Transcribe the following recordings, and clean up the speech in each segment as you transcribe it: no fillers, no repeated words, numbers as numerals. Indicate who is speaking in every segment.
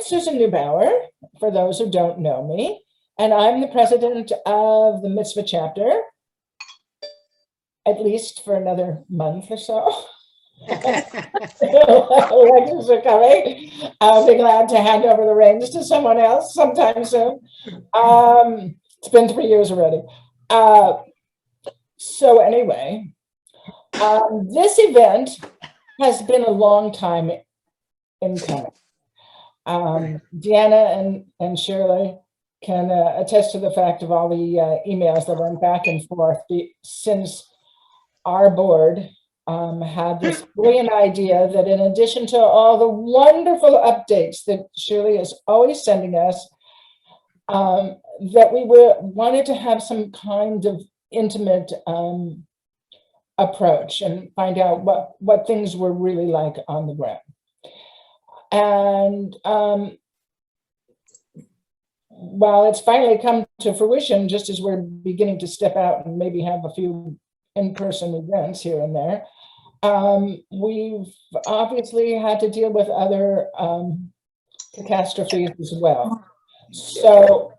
Speaker 1: Susan Neubauer, for those who don't know me, and I'm the president of the Mitzvah chapter, at least for another month or so. Elections are coming. I'll be glad to hand over the reins to someone else sometime soon. It's been 3 years already. So anyway, this event has been a long time in coming. Deanna and Shirley can attest to the fact of all the emails that went back and forth since our board had this brilliant idea that in addition to all the wonderful updates that Shirley is always sending us, that we wanted to have some kind of intimate approach and find out what things were really like on the ground. And while it's finally come to fruition, just as we're beginning to step out and maybe have a few in-person events here and there, we've obviously had to deal with other catastrophes as well. So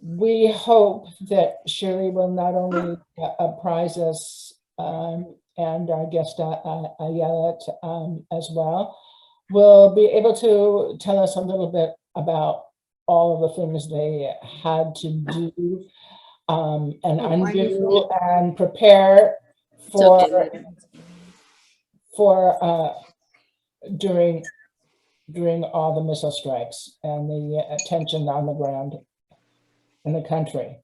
Speaker 1: we hope that Shirley will not only apprise us and our guest Ayelet as well, will be able to tell us a little bit about all of the things they had to do and undo and prepare for during all the missile strikes and the tension on the ground in the country.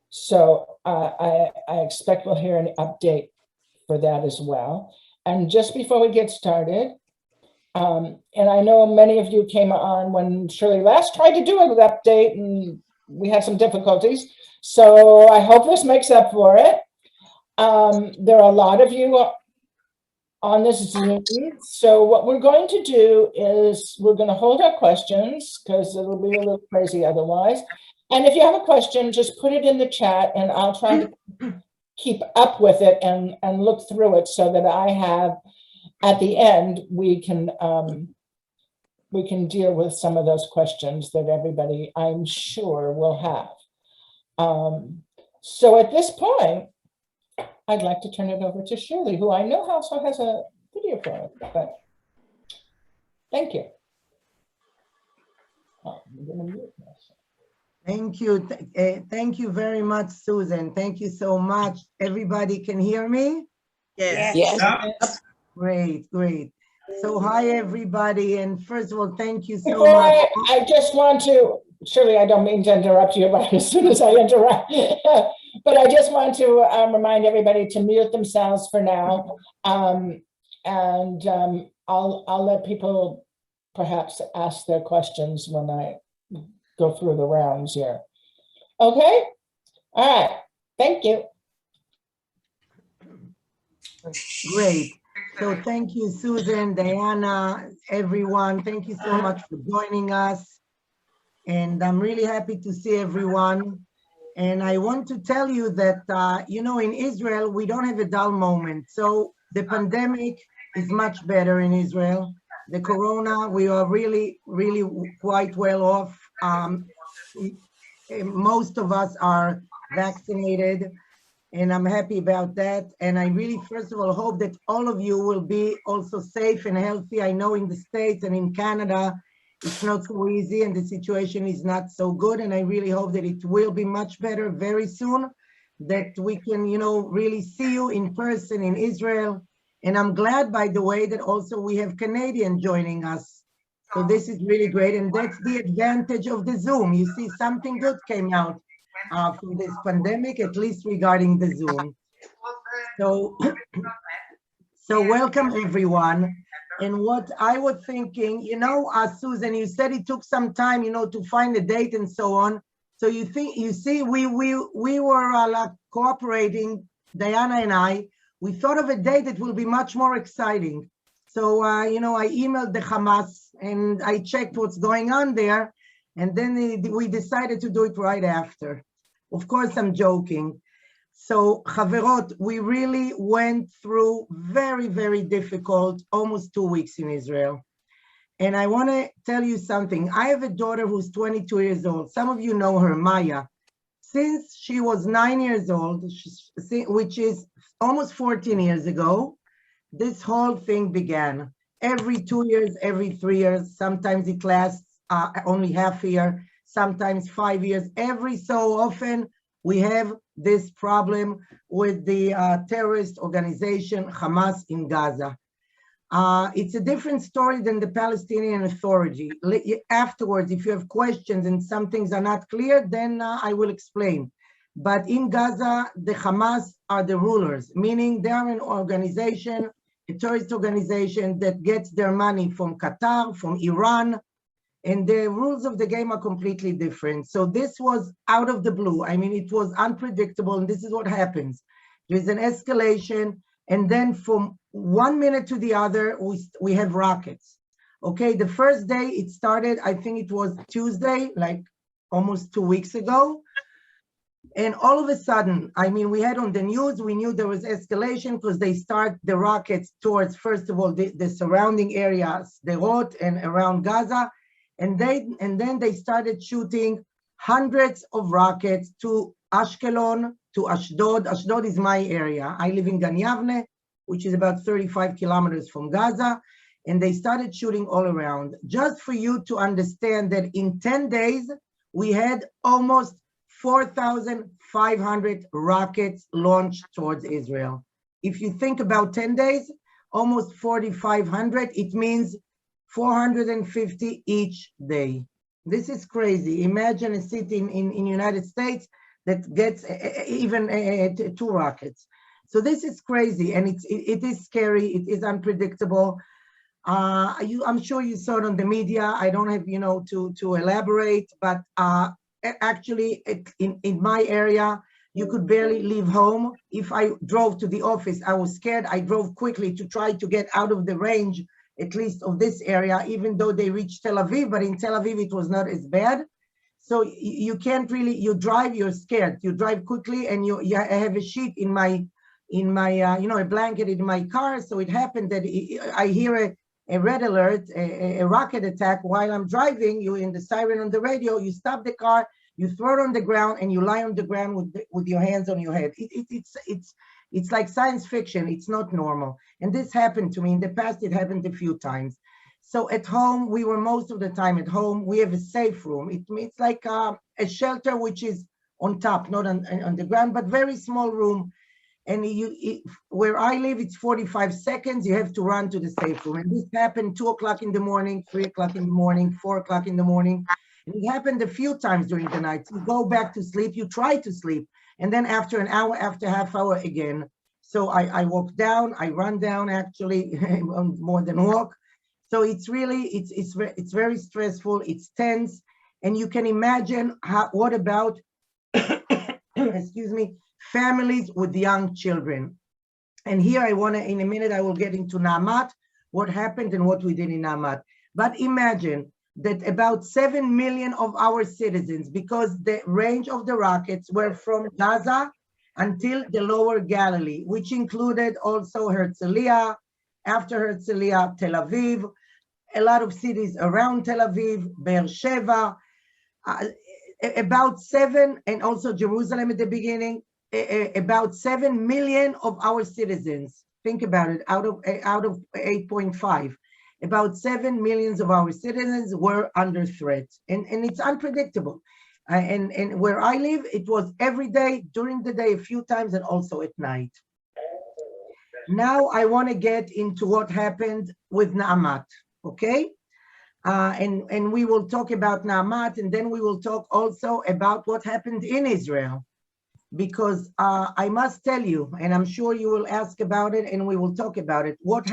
Speaker 1: So I expect we'll hear an update for that as well. And just before we get started, and I know many of you came on when Shirley last tried to do an update and we had some difficulties. So I hope this makes up for it. There are a lot of you on this Zoom. So what we're going to do is we're going to hold our questions because it'll be a little crazy otherwise. And if you have a question, just put it in the chat and I'll try to keep up with it and look through it so that I have, at the end, we can deal with some of those questions that everybody, I'm sure, will have. So at this point, I'd like to turn it over to Shirley, who I know also has a video for it, but thank you. Oh, I'm gonna mute myself.
Speaker 2: Thank you. Thank you very much, Susan. Thank you so much. Everybody can hear me?
Speaker 3: Yes.
Speaker 1: Yes.
Speaker 2: Great, great. So hi, everybody. And first of all, thank you so
Speaker 1: Before
Speaker 2: much.
Speaker 1: I just want to, Shirley, I don't mean to interrupt you, but as soon as I interrupt, but I just want to remind everybody to mute themselves for now. I'll let people perhaps ask their questions when I go through the rounds here. Okay? All right. Thank you.
Speaker 2: Great. So thank you, Susan, Diana, everyone. Thank you so much for joining us. And I'm really happy to see everyone. And I want to tell you that, you know, in Israel, we don't have a dull moment. So the pandemic is much better in Israel. The corona, we are really, really quite well off. Most of us are vaccinated, and I'm happy about that. And I really, first of all, hope that all of you will be also safe and healthy. I know in the States and in Canada, it's not so easy and the situation is not so good. And I really hope that it will be much better very soon, that we can, you know, really see you in person in Israel. And I'm glad, by the way, that also we have Canadians joining us. So this is really great. And that's the advantage of the Zoom. You see, something good came out from this pandemic, at least regarding the Zoom. So, welcome everyone. And what I was thinking, you know, Susan, you said it took some time, you know, to find a date and so on. So you see, we were like cooperating, Diana and I. We thought of a date that will be much more exciting. So, you know, I emailed the Hamas and I checked what's going on there. And then we decided to do it right after. Of course, I'm joking. So, Chaverot, we really went through very, very difficult, almost 2 weeks in Israel. And I want to tell you something. I have a daughter who's 22 years old. Some of you know her, Maya. Since she was 9 years old, which is almost 14 years ago, this whole thing began. Every 2 years, every 3 years, sometimes it lasts only half a year, sometimes 5 years. Every so often, we have this problem with the terrorist organization Hamas in Gaza. It's a different story than the Palestinian Authority. Afterwards, if you have questions and some things are not clear, then I will explain. But in Gaza, the Hamas are the rulers, meaning they are an organization, a terrorist organization that gets their money from Qatar, from Iran, and the rules of the game are completely different. So this was out of the blue. I mean, it was unpredictable, and this is what happens. There's an escalation, and then from 1 minute to the other, we have rockets. Okay, the first day it started, I think it was Tuesday, like almost 2 weeks ago. And all of a sudden, I mean, we had on the news, we knew there was escalation because they start the rockets towards, first of all, the surrounding areas, Sderot and around Gaza. And then they started shooting hundreds of rockets to Ashkelon, to Ashdod. Ashdod is my area. I live in Gan Yavne, which is about 35 kilometers from Gaza. And they started shooting all around. Just for you to understand that in 10 days, we had almost 4,500 rockets launched towards Israel. If you think about 10 days, almost 4,500, it means 450 each day. This is crazy. Imagine a city in United States that gets even 2 rockets. So this is crazy, and it is scary. It is unpredictable. I'm sure you saw it on the media. I don't have, to elaborate, but actually in my area, you could barely leave home. If I drove to the office, I was scared. I drove quickly to try to get out of the range, at least of this area, even though they reached Tel Aviv, but in Tel Aviv, it was not as bad. So you can't really, you drive, you're scared. You drive quickly, and I have a sheet in my a blanket in my car. So it happened that I hear a red alert, a rocket attack while I'm driving. You in the siren on the radio, you stop the car, you throw it on the ground, and you lie on the ground with your hands on your head. It's like science fiction. It's not normal. And this happened to me in the past. It happened a few times. So at home, we were most of the time at home. We have a safe room. It's like a shelter, which is on top, not on the ground, but very small room. And where I live, it's 45 seconds. You have to run to the safe room. And this happened 2 o'clock in the morning, 3 o'clock in the morning, 4 o'clock in the morning. And it happened a few times during the night. You go back to sleep, you try to sleep. And then after an hour, after half hour again. So I walk down, I run down actually, more than walk. So it's really, it's very stressful, it's tense. And you can imagine what about, excuse me, families with young children. And here I want to, in a minute, I will get into Naamat, what happened and what we did in Naamat. But imagine that about 7 million of our citizens, because the range of the rockets were from Gaza until the lower Galilee, which included also Herzliya, after Herzliya, Tel Aviv, a lot of cities around Tel Aviv, Be'er Sheva, about 7, and also Jerusalem at the beginning, about 7 million of our citizens, think about it, out of 8.5, about 7 million of our citizens were under threat. And it's unpredictable. And where I live, it was every day, during the day, a few times, and also at night. Now I want to get into what happened with Naamat, okay? And we will talk about Naamat, and then we will talk also about what happened in Israel. Because I must tell you, and I'm sure you will ask about it, and we will talk about it, what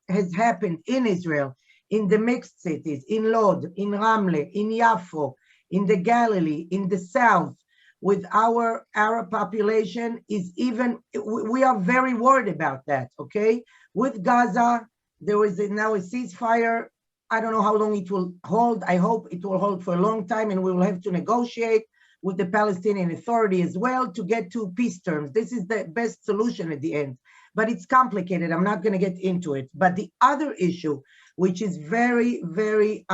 Speaker 2: has happened in Israel, in the mixed cities, in Lod, in Ramle, in Yafo, in the Galilee, in the south, with our Arab population is even, we are very worried about that, okay? With Gaza, there is now a ceasefire. I don't know how long it will hold. I hope it will hold for a long time, and we will have to negotiate with the Palestinian Authority as well to get to peace terms. This is the best solution at the end, but it's complicated. I'm not going to get into it. But the other issue, which is very, very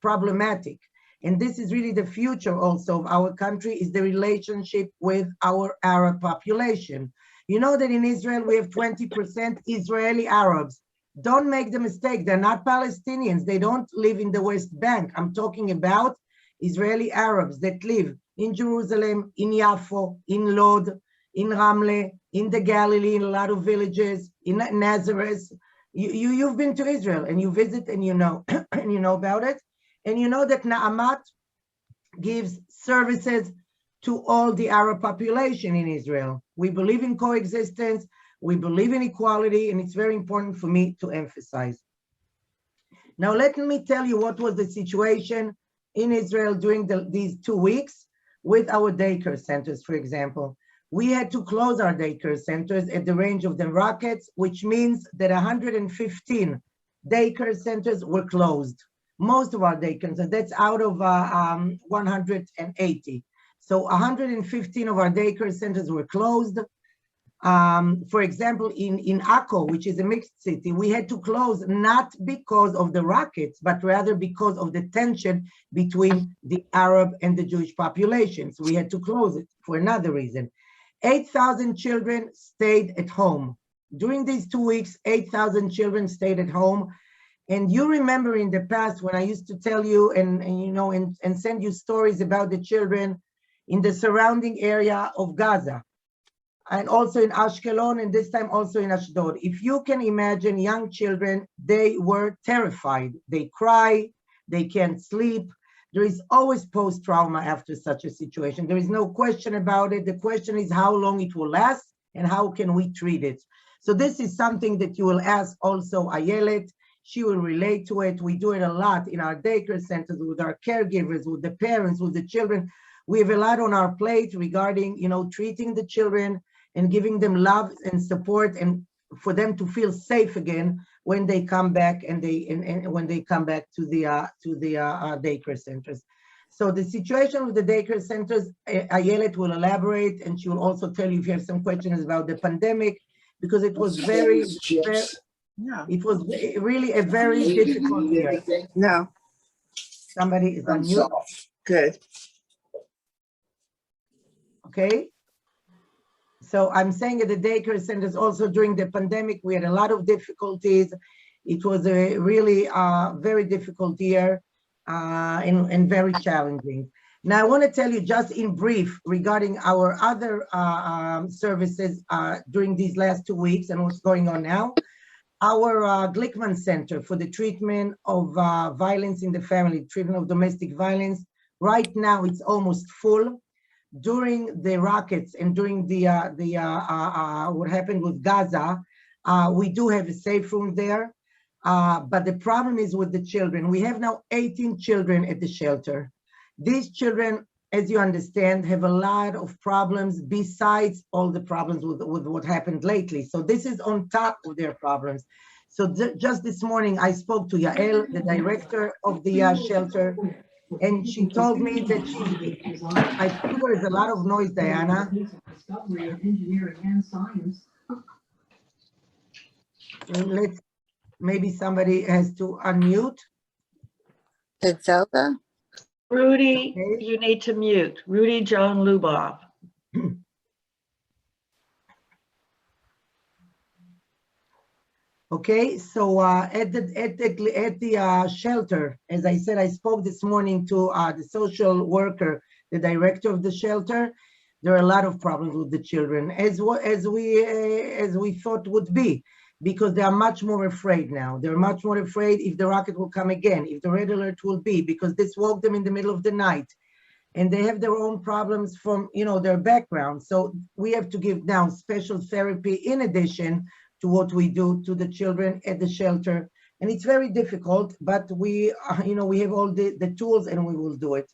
Speaker 2: problematic. And this is really the future also of our country, is the relationship with our Arab population. You know that in Israel, we have 20% Israeli Arabs. Don't make the mistake, they're not Palestinians. They don't live in the West Bank. I'm talking about Israeli Arabs that live in Jerusalem, in Yafo, in Lod, in Ramle, in the Galilee, in a lot of villages, in Nazareth. You've been to Israel and you visit and you know, and you know about it. And you know that Na'amat gives services to all the Arab population in Israel. We believe in coexistence, we believe in equality, and it's very important for me to emphasize. Now, let me tell you what was the situation in Israel during these 2 weeks with our daycare centers, for example. We had to close our daycare centers at the range of the rockets, which means that 115 daycare centers were closed. Most of our daycare centers, that's out of 180. So 115 of our daycare centers were closed. For example, in Akko, which is a mixed city, we had to close not because of the rockets, but rather because of the tension between the Arab and the Jewish populations. We had to close it for another reason. 8,000 children stayed at home. During these 2 weeks, 8,000 children stayed at home. And you remember in the past when I used to tell you and send you stories about the children in the surrounding area of Gaza, and also in Ashkelon, and this time also in Ashdod. If you can imagine young children, they were terrified. They cry, they can't sleep. There is always post-trauma after such a situation. There is no question about it. The question is how long it will last and how can we treat it. So this is something that you will ask also Ayelet. She will relate to it. We do it a lot in our daycare centers with our caregivers, with the parents, with the children. We have a lot on our plate regarding, treating the children and giving them love and support, and for them to feel safe again when they come back and when they come back to the daycare centers. So the situation with the daycare centers, Ayelet will elaborate, and she will also tell you if you have some questions about the pandemic, because it was it was really a very difficult year.
Speaker 3: No.
Speaker 2: Somebody is on mute.
Speaker 3: Good.
Speaker 2: Okay. So I'm saying at the daycare centers also during the pandemic, we had a lot of difficulties. It was a really very difficult year and very challenging. Now I want to tell you just in brief regarding our other services during these last 2 weeks and what's going on now. Our Glickman Center for the treatment of violence in the family, treatment of domestic violence, right now it's almost full. During the rockets and during what happened with Gaza, we do have a safe room there, but the problem is with the children. We have now 18 children at the shelter. These children, as you understand, have a lot of problems besides all the problems with what happened lately. So this is on top of their problems. So just this morning, I spoke to Yael, the director of the shelter, and she told me that I think there is a lot of noise, Diana. Maybe somebody has to unmute.
Speaker 3: It's Zelda.
Speaker 4: Rudy,
Speaker 2: Okay.
Speaker 4: you need to mute. Rudy John Lubov.
Speaker 2: Okay, so at the shelter, as I said, I spoke this morning to the social worker, the director of the shelter. There are a lot of problems with the children, as we thought would be, because they are much more afraid now. They're much more afraid if the rocket will come again, if the red alert will be, because this woke them in the middle of the night, and they have their own problems from their background. So we have to give now special therapy in addition to what we do to the children at the shelter. And it's very difficult, but we have all the tools and we will do it.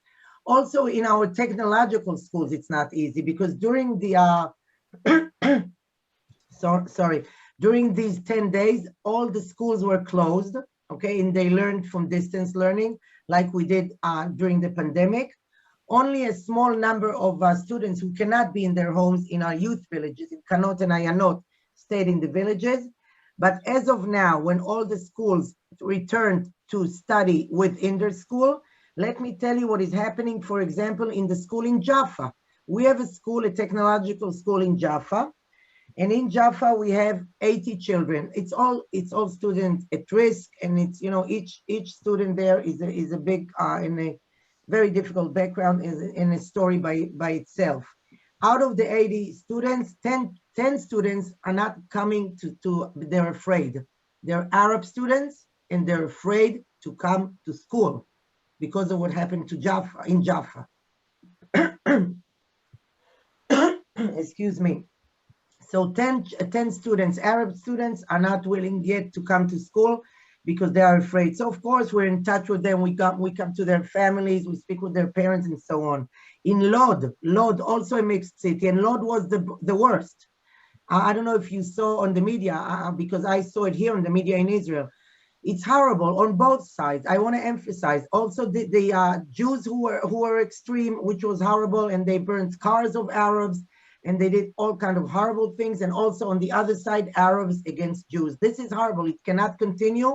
Speaker 2: Also in our technological schools, it's not easy because during the, during these 10 days, all the schools were closed, okay? And they learned from distance learning like we did during the pandemic. Only a small number of students who cannot be in their homes in our youth villages, in Kanot and Ayanot, stayed in the villages. But as of now, when all the schools returned to study within their school, let me tell you what is happening, for example, in the school in Jaffa. We have a school, a technological school in Jaffa, and in Jaffa we have 80 children. It's all students at risk, and it's, you know, each student there is a big in a very difficult background, is in a story by itself. Out of the 80 students, 10 students are not coming to they're afraid. They're Arab students, and they're afraid to come to school because of what happened to Jaffa, in Jaffa. Excuse me. So 10 students, Arab students, are not willing yet to come to school because they are afraid. So of course we're in touch with them. We come to their families, we speak with their parents and so on. In Lod also a mixed city, and Lod was the worst. I don't know if you saw on the media, because I saw it here on the media in Israel. It's horrible on both sides. I want to emphasize also the Jews who were extreme, which was horrible, and they burned cars of Arabs, and they did all kind of horrible things. And also on the other side, Arabs against Jews. This is horrible. It cannot continue.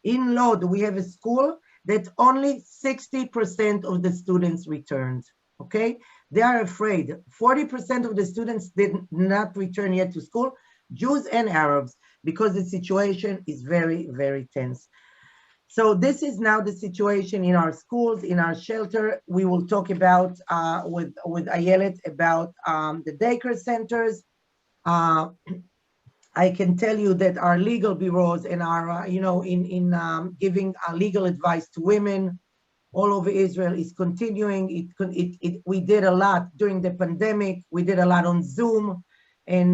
Speaker 2: In Lod, we have a school that only 60% of the students returned. Okay, they are afraid. 40% of the students did not return yet to school, Jews and Arabs, because the situation is very, very tense. So this is now the situation in our schools, in our shelter. We will talk about with Ayelet about the daycare centers. I can tell you that our legal bureaus and our, you know, in giving legal advice to women all over Israel is continuing. We did a lot during the pandemic. We did a lot on Zoom, and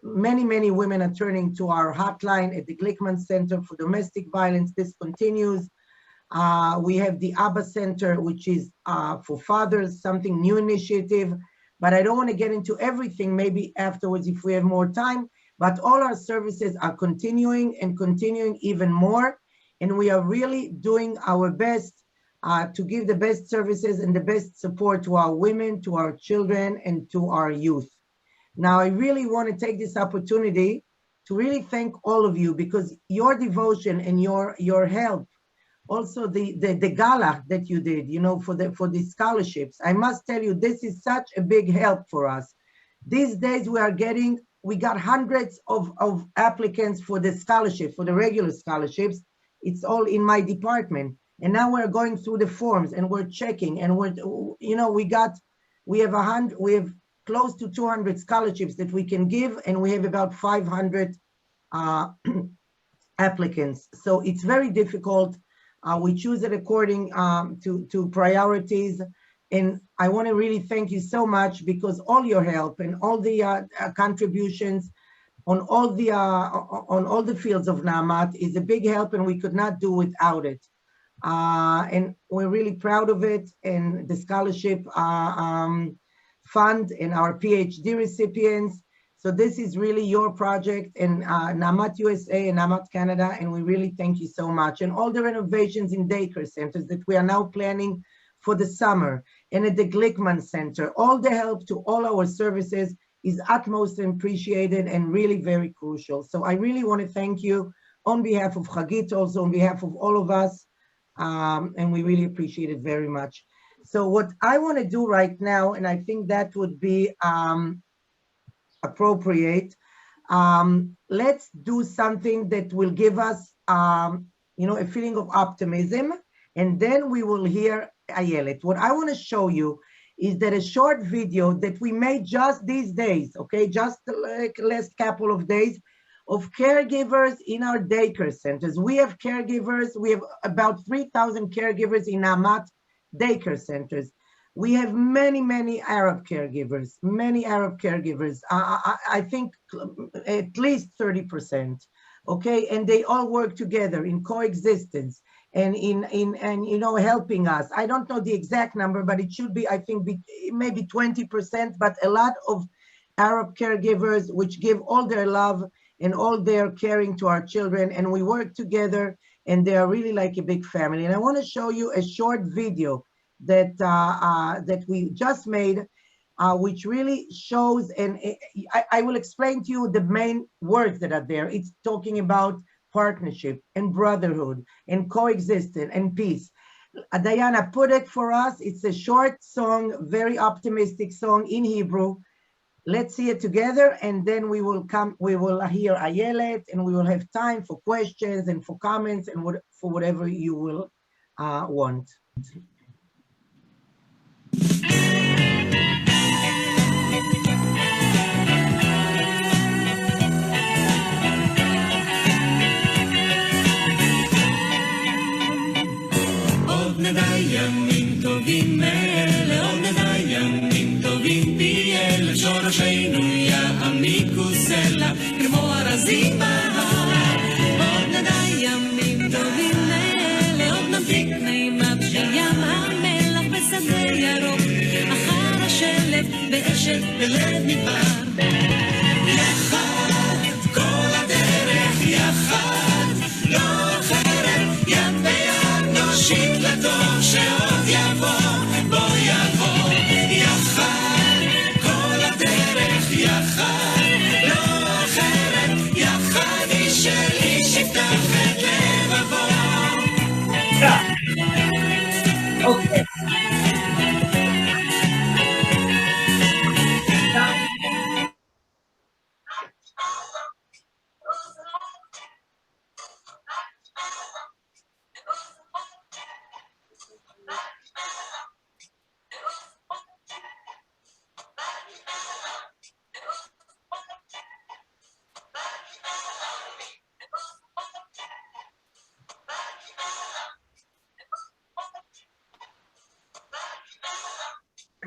Speaker 2: many women are turning to our hotline at the Glickman Center for Domestic Violence. This continues. We have the Abba Center, which is for fathers, something new initiative, but I don't want to get into everything, maybe afterwards if we have more time, but all our services are continuing and continuing even more. And we are really doing our best to give the best services and the best support to our women, to our children, and to our youth. Now, I really want to take this opportunity to really thank all of you, because your devotion and your help, also the gala that you did, you know, for the scholarships. I must tell you, this is such a big help for us. These days we got hundreds of applicants for the scholarship, for the regular scholarships. It's all in my department. And now we're going through the forms and we're checking, and you know, we have close to 200 scholarships that we can give, and we have about 500 applicants. So it's very difficult. We choose it according to priorities. And I want to really thank you so much, because all your help and all the contributions on all the fields of Naamat is a big help, and we could not do without it. And we're really proud of it, and the scholarship fund and our PhD recipients. So this is really your project, and Naamat USA and Naamat Canada, and we really thank you so much. And all the renovations in daycare centers that we are now planning for the summer, and at the Glickman Center, all the help to all our services is utmost appreciated and really very crucial. So I really want to thank you on behalf of Chagit, also on behalf of all of us, and we really appreciate it very much. So what I want to do right now, and I think that would be appropriate, let's do something that will give us, you know, a feeling of optimism, and then we will hear Ayelet. What I want to show you is that a short video that we made just these days, okay, just like last couple of days, of caregivers in our daycare centers. We have caregivers, we have about 3,000 caregivers in Naamat daycare centers. We have many Arab caregivers, I think at least 30%, okay? And they all work together in coexistence and in you know, helping us. I don't know the exact number, but it should be, I think, maybe 20%, but a lot of Arab caregivers which give all their love and all their caring to our children, and we work together, and they are really like a big family. And I want to show you a short video that that we just made. which really shows, and I will explain to you the main words that are there. It's talking about partnership and brotherhood and coexistence and peace. Diana, put it for us. It's a short song, very optimistic song in Hebrew. Let's see it together, and then we will hear Ayelet, and we will have time for questions and for comments and for whatever you will want.
Speaker 5: עוד נדע ימים טובים מאלה, עוד נדע ימים טובים פי אלה, שורשינו יעמיקו סלע כמו ארזים בהר. עוד נדע ימים טובים מאלה, עוד נמתיק מימיו של ים המלח בשדה ירוק, אחר השלג באשת בלב מדבר. יחד כל הדרך, יחד לא אחרת, יד ביד נושיט לטוב שעוד יבוא, בוא יבוא. יחד כל הדרך, יחד לא אחרת, יחד איש של איש יפתח את לבבו.
Speaker 2: אוקיי.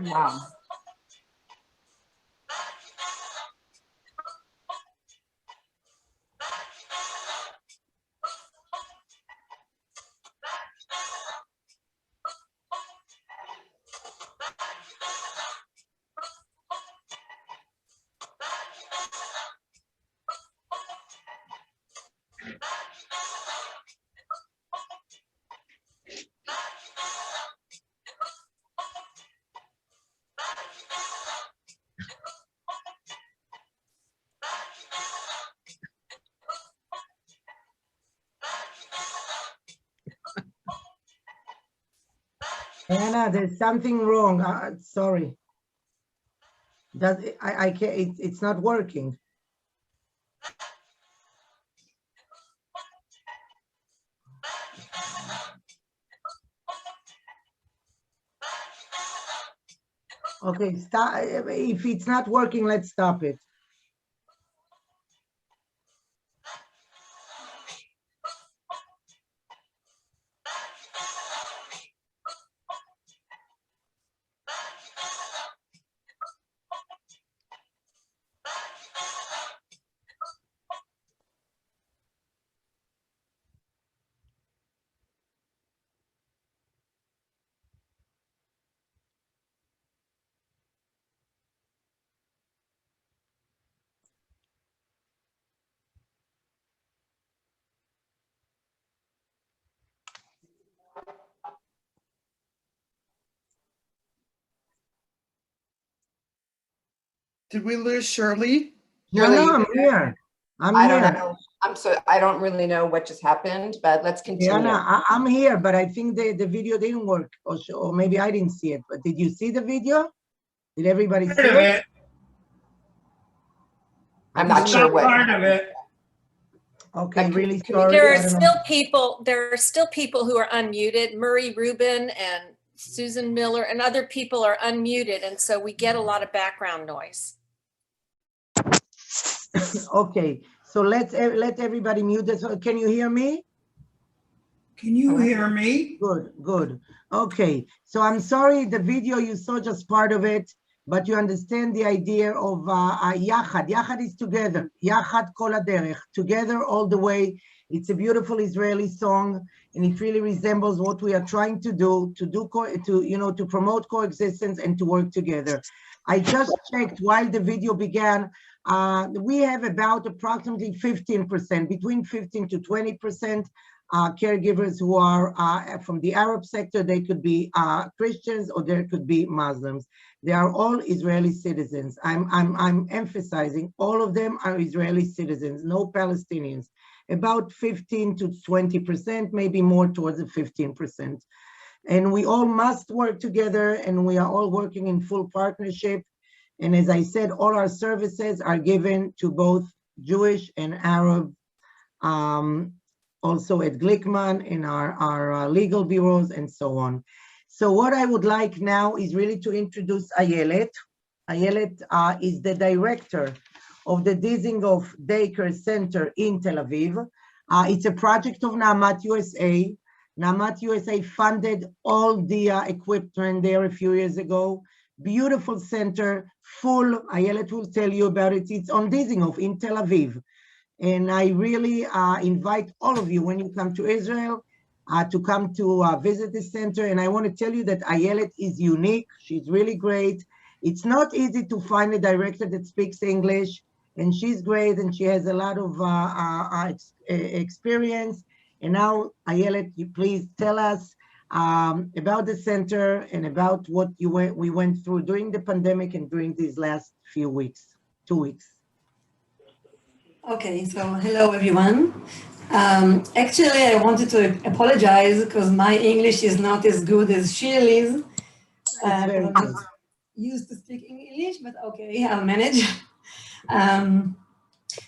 Speaker 3: Wow.
Speaker 2: Anna, there's something wrong. Sorry. I can't. It's not working. Okay, stop. If it's not working, let's stop it.
Speaker 6: Did we lose Shirley?
Speaker 2: No,
Speaker 3: Shirley,
Speaker 2: I'm here.
Speaker 3: I don't know. I don't really know what just happened, but let's continue.
Speaker 2: Anna, I'm here, but I think the video didn't work, or maybe I didn't see it. But did you see the video? Did everybody see
Speaker 6: Part of
Speaker 2: it?
Speaker 6: it.
Speaker 3: I'm not sure what.
Speaker 6: Part of it.
Speaker 2: Okay, really
Speaker 3: Can we-
Speaker 2: sorry.
Speaker 7: There
Speaker 2: I
Speaker 7: are
Speaker 2: don't know.
Speaker 7: still people who are unmuted. Murray Rubin and Susan Miller and other people are unmuted, and so we get a lot of background noise.
Speaker 2: Okay, so let everybody mute this. Can you hear me?
Speaker 6: Can you hear me?
Speaker 2: Good, good. Okay, so I'm sorry the video you saw just part of it, but you understand the idea of Yachad. Yachad is together. Yachad kol haderech, together all the way. It's a beautiful Israeli song, and it really resembles what we are trying to do, to promote coexistence and to work together. I just checked while the video began. We have about approximately 15%, between 15 to 20% caregivers who are from the Arab sector. They could be Christians or there could be Muslims. They are all Israeli citizens. I'm emphasizing all of them are Israeli citizens, no Palestinians. About 15 to 20%, maybe more towards the 15%. And we all must work together, and we are all working in full partnership. And as I said, all our services are given to both Jewish and Arab, also at Glickman, in our legal bureaus, and so on. So what I would like now is really to introduce Ayelet. Ayelet is the director of the Dizengoff Daycare Center in Tel Aviv. It's a project of Naamat USA. Naamat USA funded all the equipment there a few years ago. Beautiful center, full. Ayelet will tell you about it. It's on Dizengoff in Tel Aviv. And I really invite all of you when you come to Israel to come to visit the center. And I want to tell you that Ayelet is unique. She's really great. It's not easy to find a director that speaks English, and she's great, and she has a lot of experience. And now, Ayelet, you please tell us about the center and about what we went through during the pandemic and during these last few weeks, 2 weeks.
Speaker 8: Okay, so hello everyone. Actually, I wanted to apologize because my English is not as good as Shirley's. I'm not used to speaking English, but okay, I'll manage.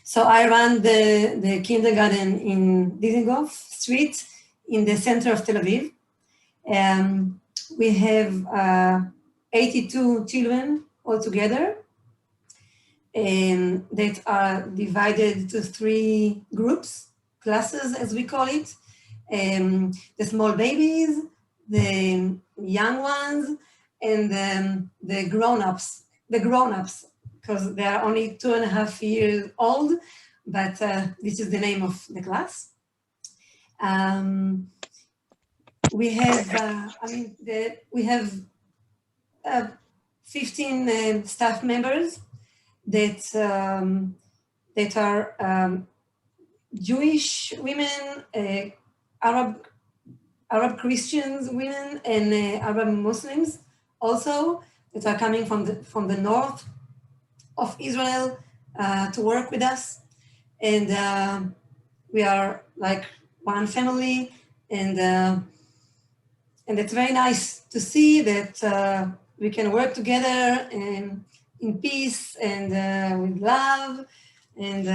Speaker 8: So I run the kindergarten in Dizengoff Street in the center of Tel Aviv. We have 82 children altogether that are divided to 3 groups, classes as we call it. The small babies, the young ones, and the grown-ups, because they are only 2.5 years old, but this is the name of the class. We have, we have 15 staff members that are Jewish women, Arab Christians women, and Arab Muslims also that are coming from the north of Israel to work with us. And we are like one family, and it's very nice to see that we can work together in peace and with love. And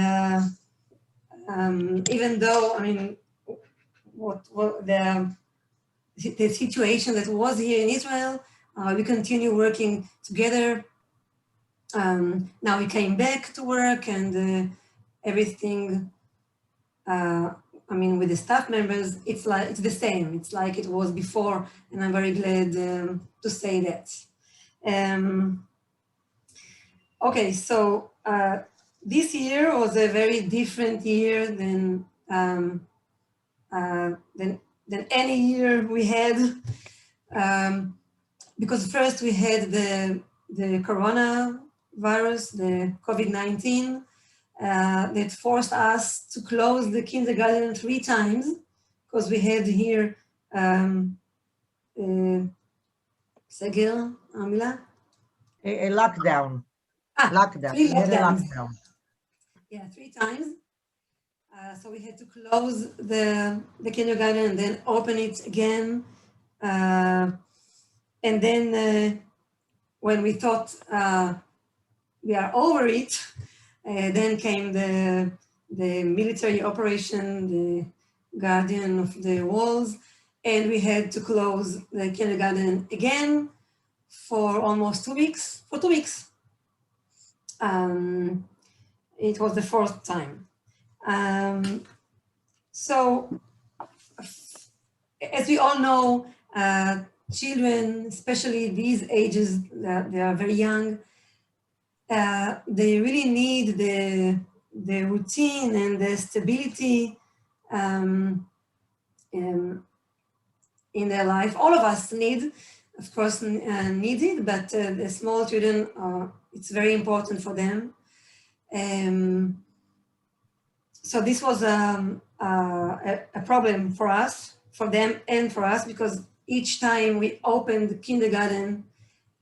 Speaker 8: even though, I mean, what the situation that was here in Israel, we continue working together. Now we came back to work, and everything, I mean, with the staff members, it's the same. It's like it was before, and I'm very glad to say that. Okay, so this year was a very different year than any year we had, because first we had the coronavirus, the COVID-19, that forced us to close the kindergarten 3 times, because we had here Segel, Amila?
Speaker 2: A lockdown. Lockdown.
Speaker 8: 3
Speaker 2: We had a
Speaker 8: lockdowns.
Speaker 2: lockdown.
Speaker 8: Yeah, 3 times. So we had to close the kindergarten and then open it again. And then when we thought we are over it, then came the military operation, the guardian of the walls, and we had to close the kindergarten again for almost 2 weeks, for 2 weeks. It was the 4th time. So, as we all know, children, especially these ages, they are very young, they really need the routine and the stability in their life. All of us need, of course, need it, but the small children, it's very important for them. so this was a problem for us, for them and for us, because each time we opened the kindergarten,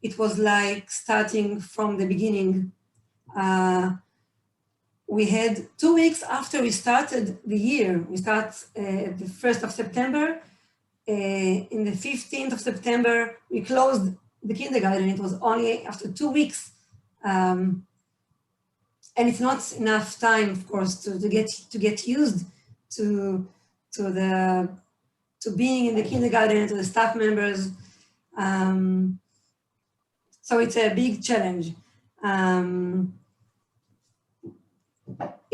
Speaker 8: it was like starting from the beginning. We had 2 weeks after we started the year. We start the 1st of September. In the 15th of September, we closed the kindergarten. It was only after 2 weeks. And it's not enough time, of course, to get used to being in the kindergarten, to the staff members. So it's a big challenge.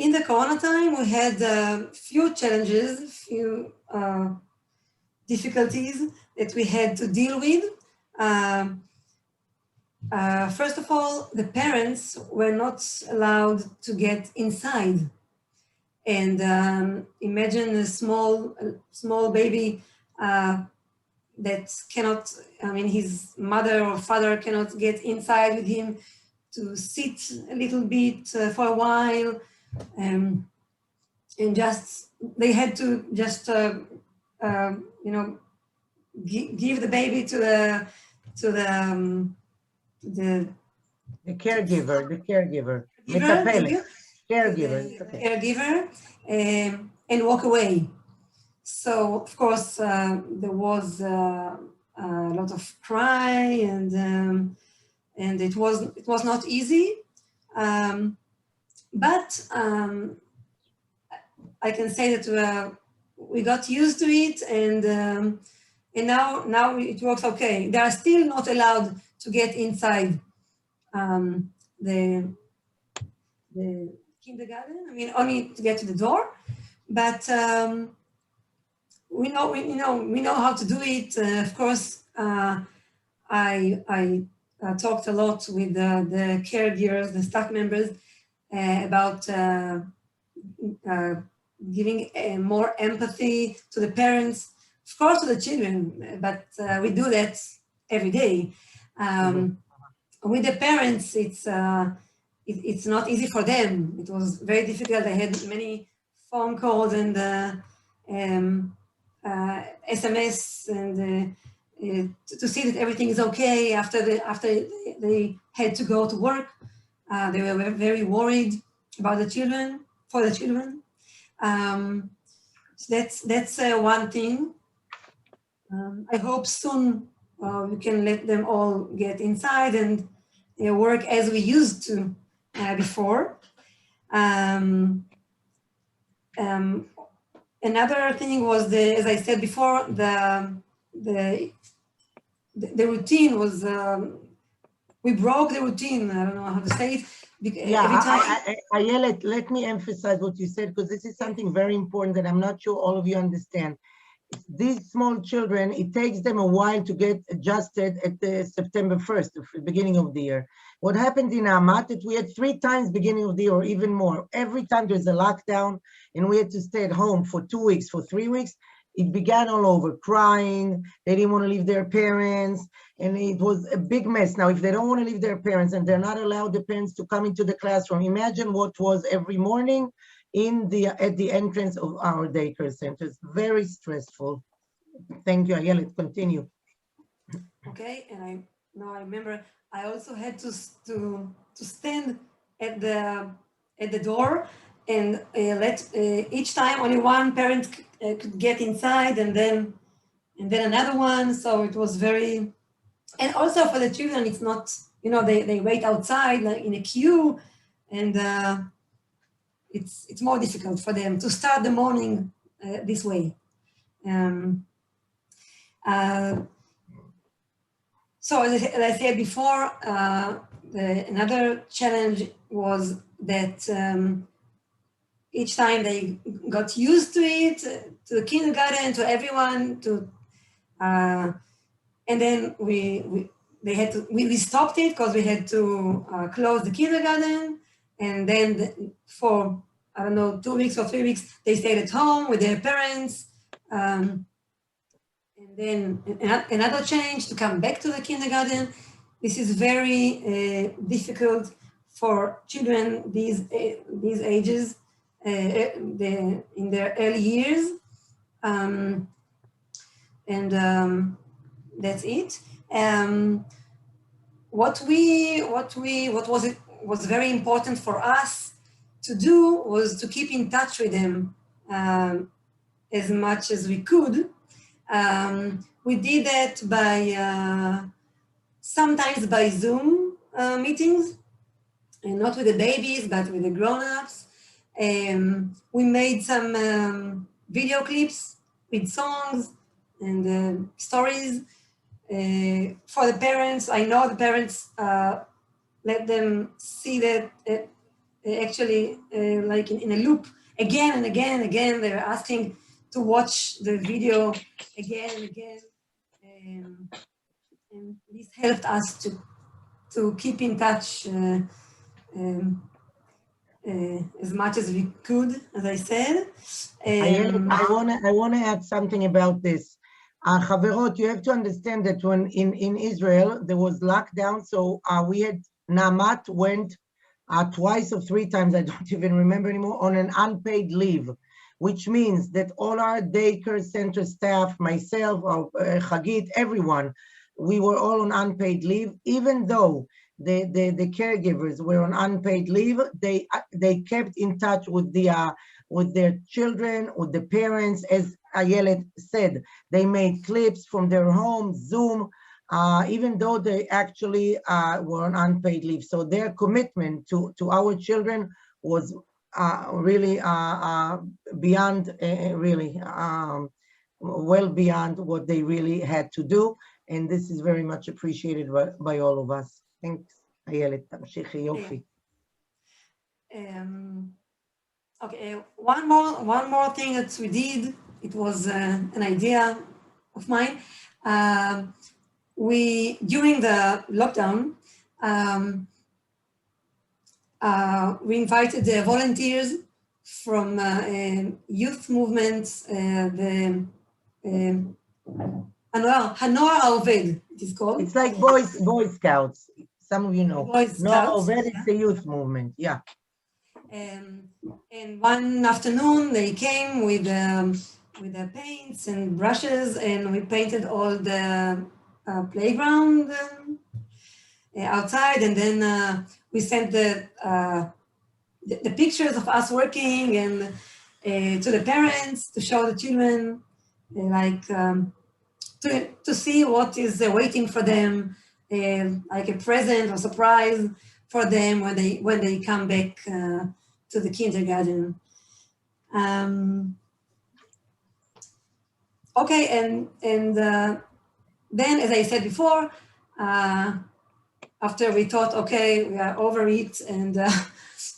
Speaker 8: In the Corona time, we had a few challenges, few difficulties that we had to deal with. First of all, the parents were not allowed to get inside. And imagine a small baby that cannot, I mean, his mother or father cannot get inside with him to sit a little bit for a while. And just, they had to just, you know, give the baby to the
Speaker 2: caregiver, Metapele, caregiver,
Speaker 8: and walk away. So of course there was a lot of cry, and it was not easy, but I can say that we got used to it, and now it works okay. They are still not allowed to get inside the kindergarten. I mean, only to get to the door, but we know how to do it. Of course, I talked a lot with the caregivers, the staff members, about giving more empathy to the parents, of course, to the children, but we do that every day. With the parents, it's not easy for them. It was very difficult. I had many phone calls and SMS, and to see that everything is okay after they had to go to work. They were very worried about the children, for the children. So that's one thing. I hope soon we can let them all get inside and work as we used to before. Another thing was as I said before, the routine was, we broke the routine. I don't know how to say it.
Speaker 2: Yeah,
Speaker 8: every time.
Speaker 2: Ayelet, let me emphasize what you said, because this is something very important that I'm not sure all of you understand. These small children, it takes them a while to get adjusted at the September 1st, the beginning of the year. What happened in Amat, that we had 3 times beginning of the year, or even more. Every time there's a lockdown and we had to stay at home for 2 weeks, for 3 weeks, it began all over, crying. They didn't want to leave their parents, and it was a big mess. Now, if they don't want to leave their parents and they're not allowed the parents to come into the classroom, imagine what was every morning at the entrance of our daycare centers. Very stressful. Thank you, Ayelet. Continue.
Speaker 8: Okay, and I remember I also had to stand at the door and let each time only one parent could get inside, and then another one. So it was very, and also for the children, it's not, they wait outside like in a queue, and it's more difficult for them to start the morning this way. So as I said before, another challenge was that each time they got used to it, to the kindergarten, to everyone, and then we stopped it because we had to close the kindergarten, and then for, I don't know, 2 weeks or 3 weeks, they stayed at home with their parents. And then another change to come back to the kindergarten. This is very difficult for children these ages. in their early years. That's it. What was very important for us to do was to keep in touch with them as much as we could. We did that by sometimes by Zoom meetings, and not with the babies, but with the grown-ups. We made some video clips with songs and stories for the parents. I know the parents let them see that actually like in a loop again and again and again. They're asking to watch the video again and again. And this helped us to keep in touch as much as we could, as I said.
Speaker 2: I want to add something about this. Chaverot, you have to understand that when in Israel, there was lockdown, so we had, Naamat went twice or three times, I don't even remember anymore, on an unpaid leave, which means that all our daycare center staff, myself, Chagit, everyone, we were all on unpaid leave, even though the caregivers were on unpaid leave, they kept in touch with their children, with the parents. As Ayelet said, they made clips from their home, Zoom, even though they actually were on unpaid leave. So their commitment to our children was really beyond, really well beyond what they really had to do. And this is very much appreciated by all of us. Thanks, Ayelet. תמשיכי, יופי.
Speaker 8: Okay, one more thing that we did. It was an idea of mine. We, during the lockdown, we invited the volunteers from youth movements, the Hanoar Haoved, it is called.
Speaker 2: It's like Boy Scouts. Some of you know.
Speaker 8: Boy Scouts,
Speaker 2: No, it's a youth movement, yeah.
Speaker 8: And one afternoon they came with the paints and brushes, and we painted all the playground outside, and then we sent the pictures of us working and to the parents to show the children, like to see what is waiting for them, like a present or surprise for them when they come back to the kindergarten. Okay, and then, as I said before, after we thought, okay, we are over it, and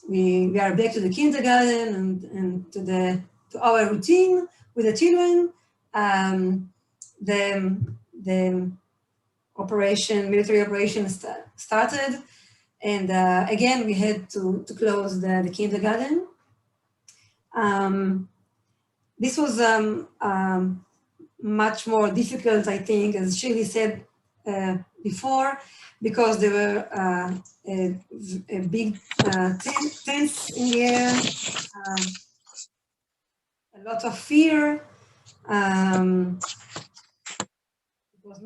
Speaker 8: we are back to the kindergarten and to our routine with the children, the military operation started, and again we had to close the kindergarten. This was much more difficult, I think, as Shirley said before, because there were a big tents in the air, a lot of fear. It was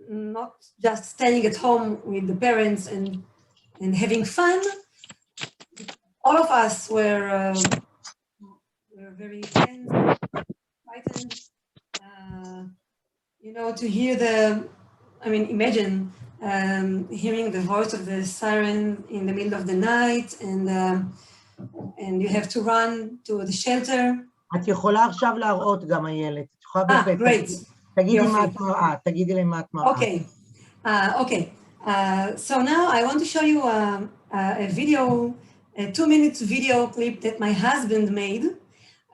Speaker 8: not just staying at home with the parents and having fun. All of us were very tense, frightened, to hear imagine hearing the voice of the siren in the middle of the night, and you have to run to the shelter.
Speaker 2: את יכולה עכשיו להראות גם, איילת. את יכולה בהחלט.
Speaker 8: Great.
Speaker 2: תגידי מה את מראה, תגידי להם מה את מראה.
Speaker 8: Okay. So now I want to show you a video, a 2-minute video clip that my husband made.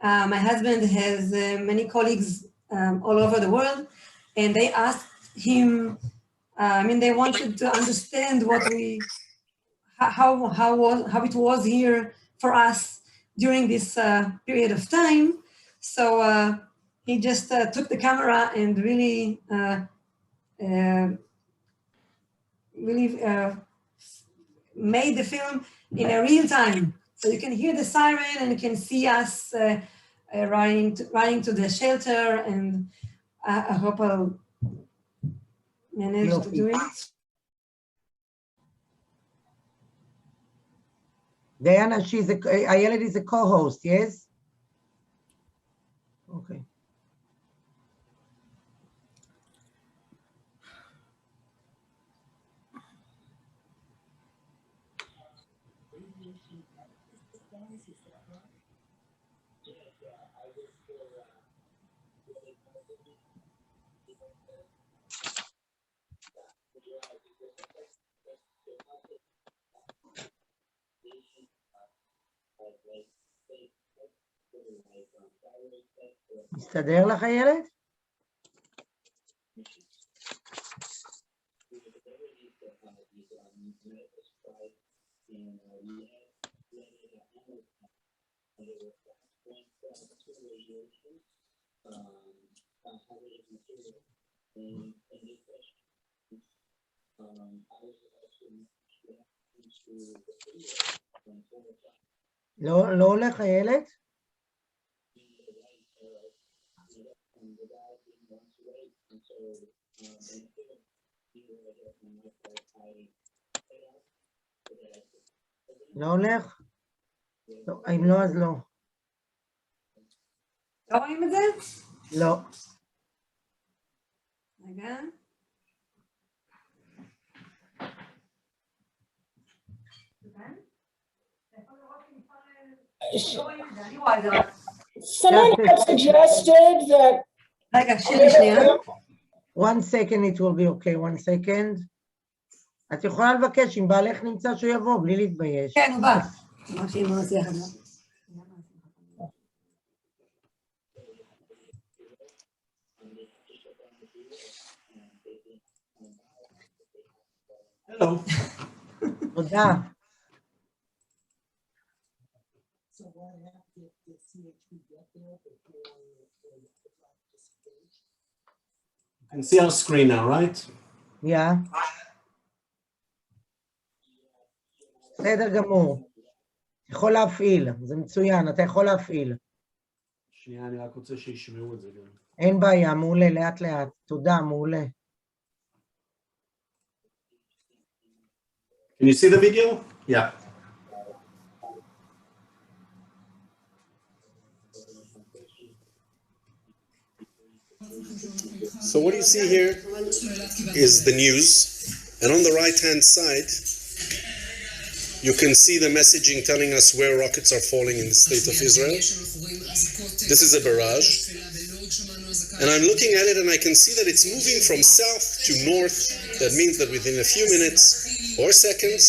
Speaker 8: My husband has many colleagues all over the world, and they asked him, they wanted to understand how it was here for us during this period of time. So he just took the camera and really made the film in a real time. So you can hear the siren and you can see us running to the shelter, and I hope I'll manage to do it.
Speaker 2: Diana, Ayelet is a co-host, yes? Okay. מסתדר לך, איילת? לא הולך, איילת? לא הולך? לא, אם לא, אז לא.
Speaker 8: לא רואים את זה?
Speaker 2: לא.
Speaker 8: רגע.
Speaker 1: Someone had suggested that.
Speaker 8: רגע, שנייה.
Speaker 2: One second, it will be okay, one second. את יכולה לבקש, אם בעלך נמצא שהוא יבוא, בלי להתבייש.
Speaker 8: כן, הוא בא. מה שהיא לא מצליחה גם.
Speaker 9: Hello.
Speaker 2: תודה.
Speaker 9: You can see our screen now, right?
Speaker 2: Yeah. בסדר גמור. יכול להפעיל, זה מצוין, אתה יכול להפעיל.
Speaker 9: שנייה, אני רק רוצה שישמעו את זה גם.
Speaker 2: אין בעיה, מעולה, לאט לאט. תודה, מעולה.
Speaker 9: Can you see the video? Yeah.
Speaker 10: So what you see here is the news, and on the right-hand side, you can see the messaging telling us where rockets are falling in the state of Israel. This is a barrage, and I'm looking at it and I can see that it's moving from south to north. That means that within a few minutes or seconds,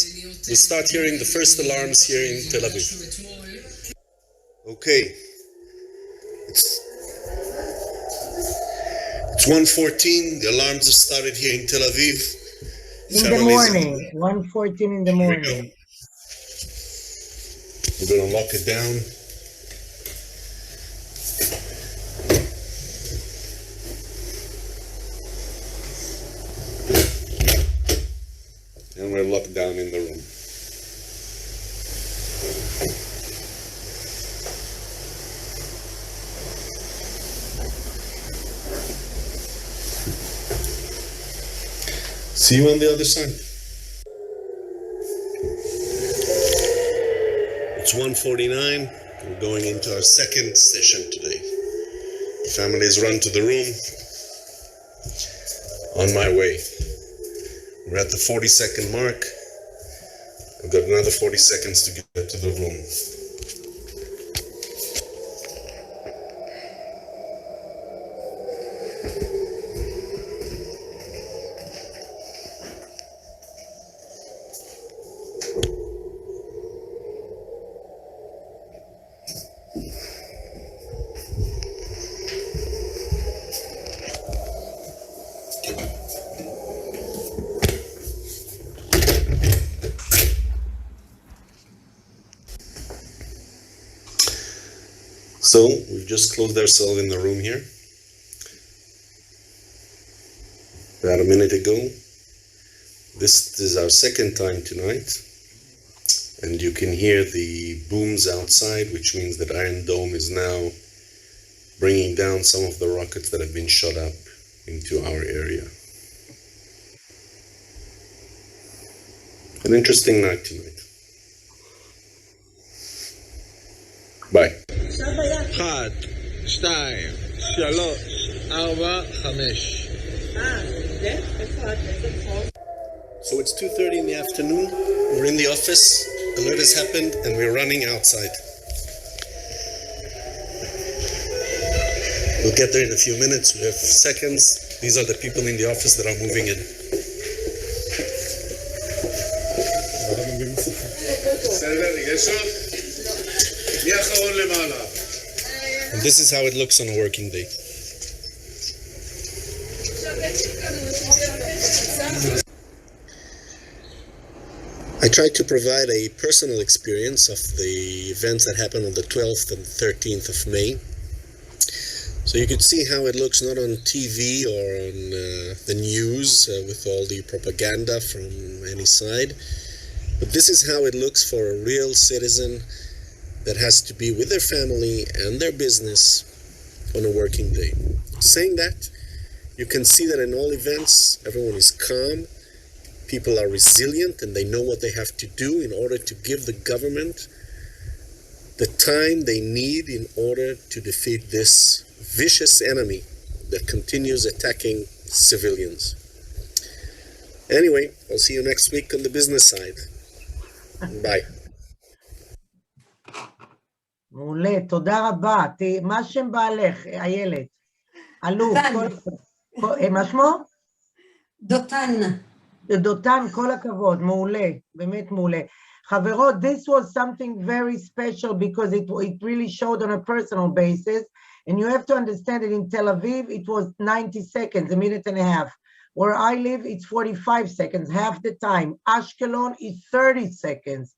Speaker 10: we start hearing the first alarms here in Tel Aviv. Okay. It's 1:14. The alarms have started here in Tel Aviv.
Speaker 2: In the morning, 1:14 in the morning.
Speaker 10: We're going to lock it down. And we're locked down in the room. See you on the other side. It's 1:49. We're going into our second session today. The family has run to the room. On my way. We're at the 40-second mark. I've got another 40 seconds to get to the room. So we've just closed ourselves in the room here. About a minute ago. This is our second time tonight. And you can hear the booms outside, which means that Iron Dome is now bringing down some of the rockets that have been shot up into our area. An interesting night tonight. Bye.
Speaker 11: 1, 2, 3, 4, 5.
Speaker 10: So it's 2:30 in the afternoon. We're in the office. Alert has happened, and we're running outside. We'll get there in a few minutes. We have seconds. These are the people in the office that are moving in. And this is how it looks on a working day. I tried to provide a personal experience of the events that happened on the 12th and 13th of May. So you could see how it looks not on TV or on the news with all the propaganda from any side, but this is how it looks for a real citizen that has to be with their family and their business on a working day. Saying that, you can see that in all events, everyone is calm, people are resilient, and they know what they have to do in order to give the government the time they need in order to defeat this vicious enemy that continues attacking civilians. Anyway, I'll see you next week on the business side. Bye.
Speaker 2: מעולה, תודה רבה. מה שם בעלך, איילת? אלוף. מה שמו?
Speaker 8: דותן.
Speaker 2: דותן, כל הכבוד, מעולה, באמת מעולה. חברות, this was something very special because it really showed on a personal basis, and you have to understand that in Tel Aviv, it was 90 seconds, a minute and a half. Where I live, it's 45 seconds, half the time. Ashkelon is 30 seconds.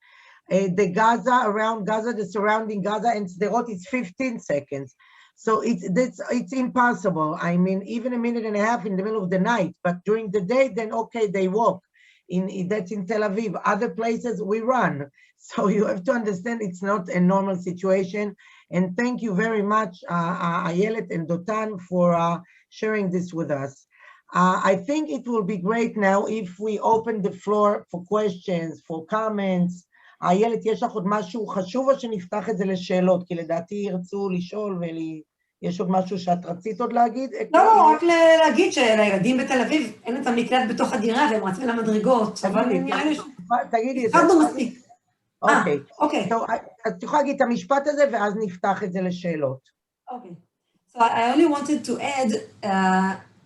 Speaker 2: The Gaza, around Gaza, the surrounding Gaza, and Sderot is 15 seconds. So it's impossible. I mean, even a minute and a half in the middle of the night, but during the day, then okay, they walk. That's in Tel Aviv. Other places, we run. So you have to understand it's not a normal situation. And thank you very much, Ayelet and Dotan, for sharing this with us. I think it will be great now if we open the floor for questions, for comments. איילת, יש לך עוד משהו חשוב או שנפתח את זה לשאלות? כי לדעתי ירצו לשאול יש עוד משהו שאת רצית עוד להגיד?
Speaker 8: לא, רק להגיד שלילדים בתל אביב אין את המקלט בתוך הדירה והם רצים למדרגות.
Speaker 2: תגידי את זה.
Speaker 8: אחד לא מספיק.
Speaker 2: אוקיי. אז את יכולה להגיד את המשפט הזה ואז נפתח את זה לשאלות.
Speaker 8: אוקיי. So I only wanted to add,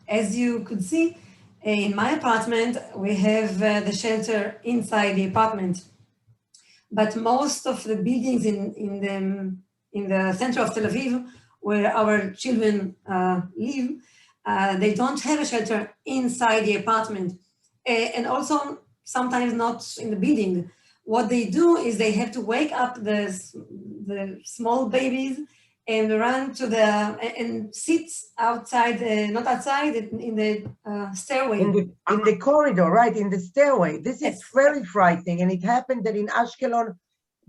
Speaker 8: as you could see, in my apartment, we have the shelter inside the apartment. But most of the buildings in the center of Tel Aviv, where our children live, they don't have a shelter inside the apartment. And also sometimes not in the building. What they do is they have to wake up the small babies and run to and sit outside, not outside, in the stairway.
Speaker 2: In the corridor, right, in the stairway. This is very frightening, and it happened that in Ashkelon,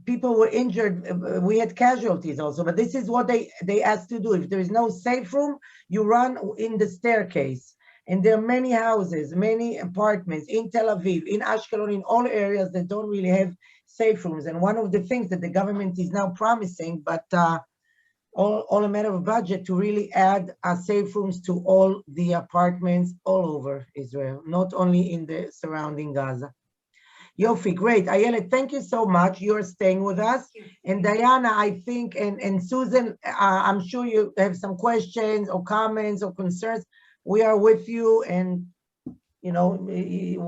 Speaker 2: people were injured. We had casualties also, but this is what they asked to do. If there is no safe room, you run in the staircase. And there are many houses, many apartments in Tel Aviv, in Ashkelon, in all areas that don't really have safe rooms. And one of the things that the government is now promising, but all a matter of budget, to really add safe rooms to all the apartments all over Israel, not only in the surrounding Gaza. Yofi, great. Ayelet, thank you so much. You're staying with us. And Diana, I think, and Susan, I'm sure you have some questions or comments or concerns. We are with you, and, you know,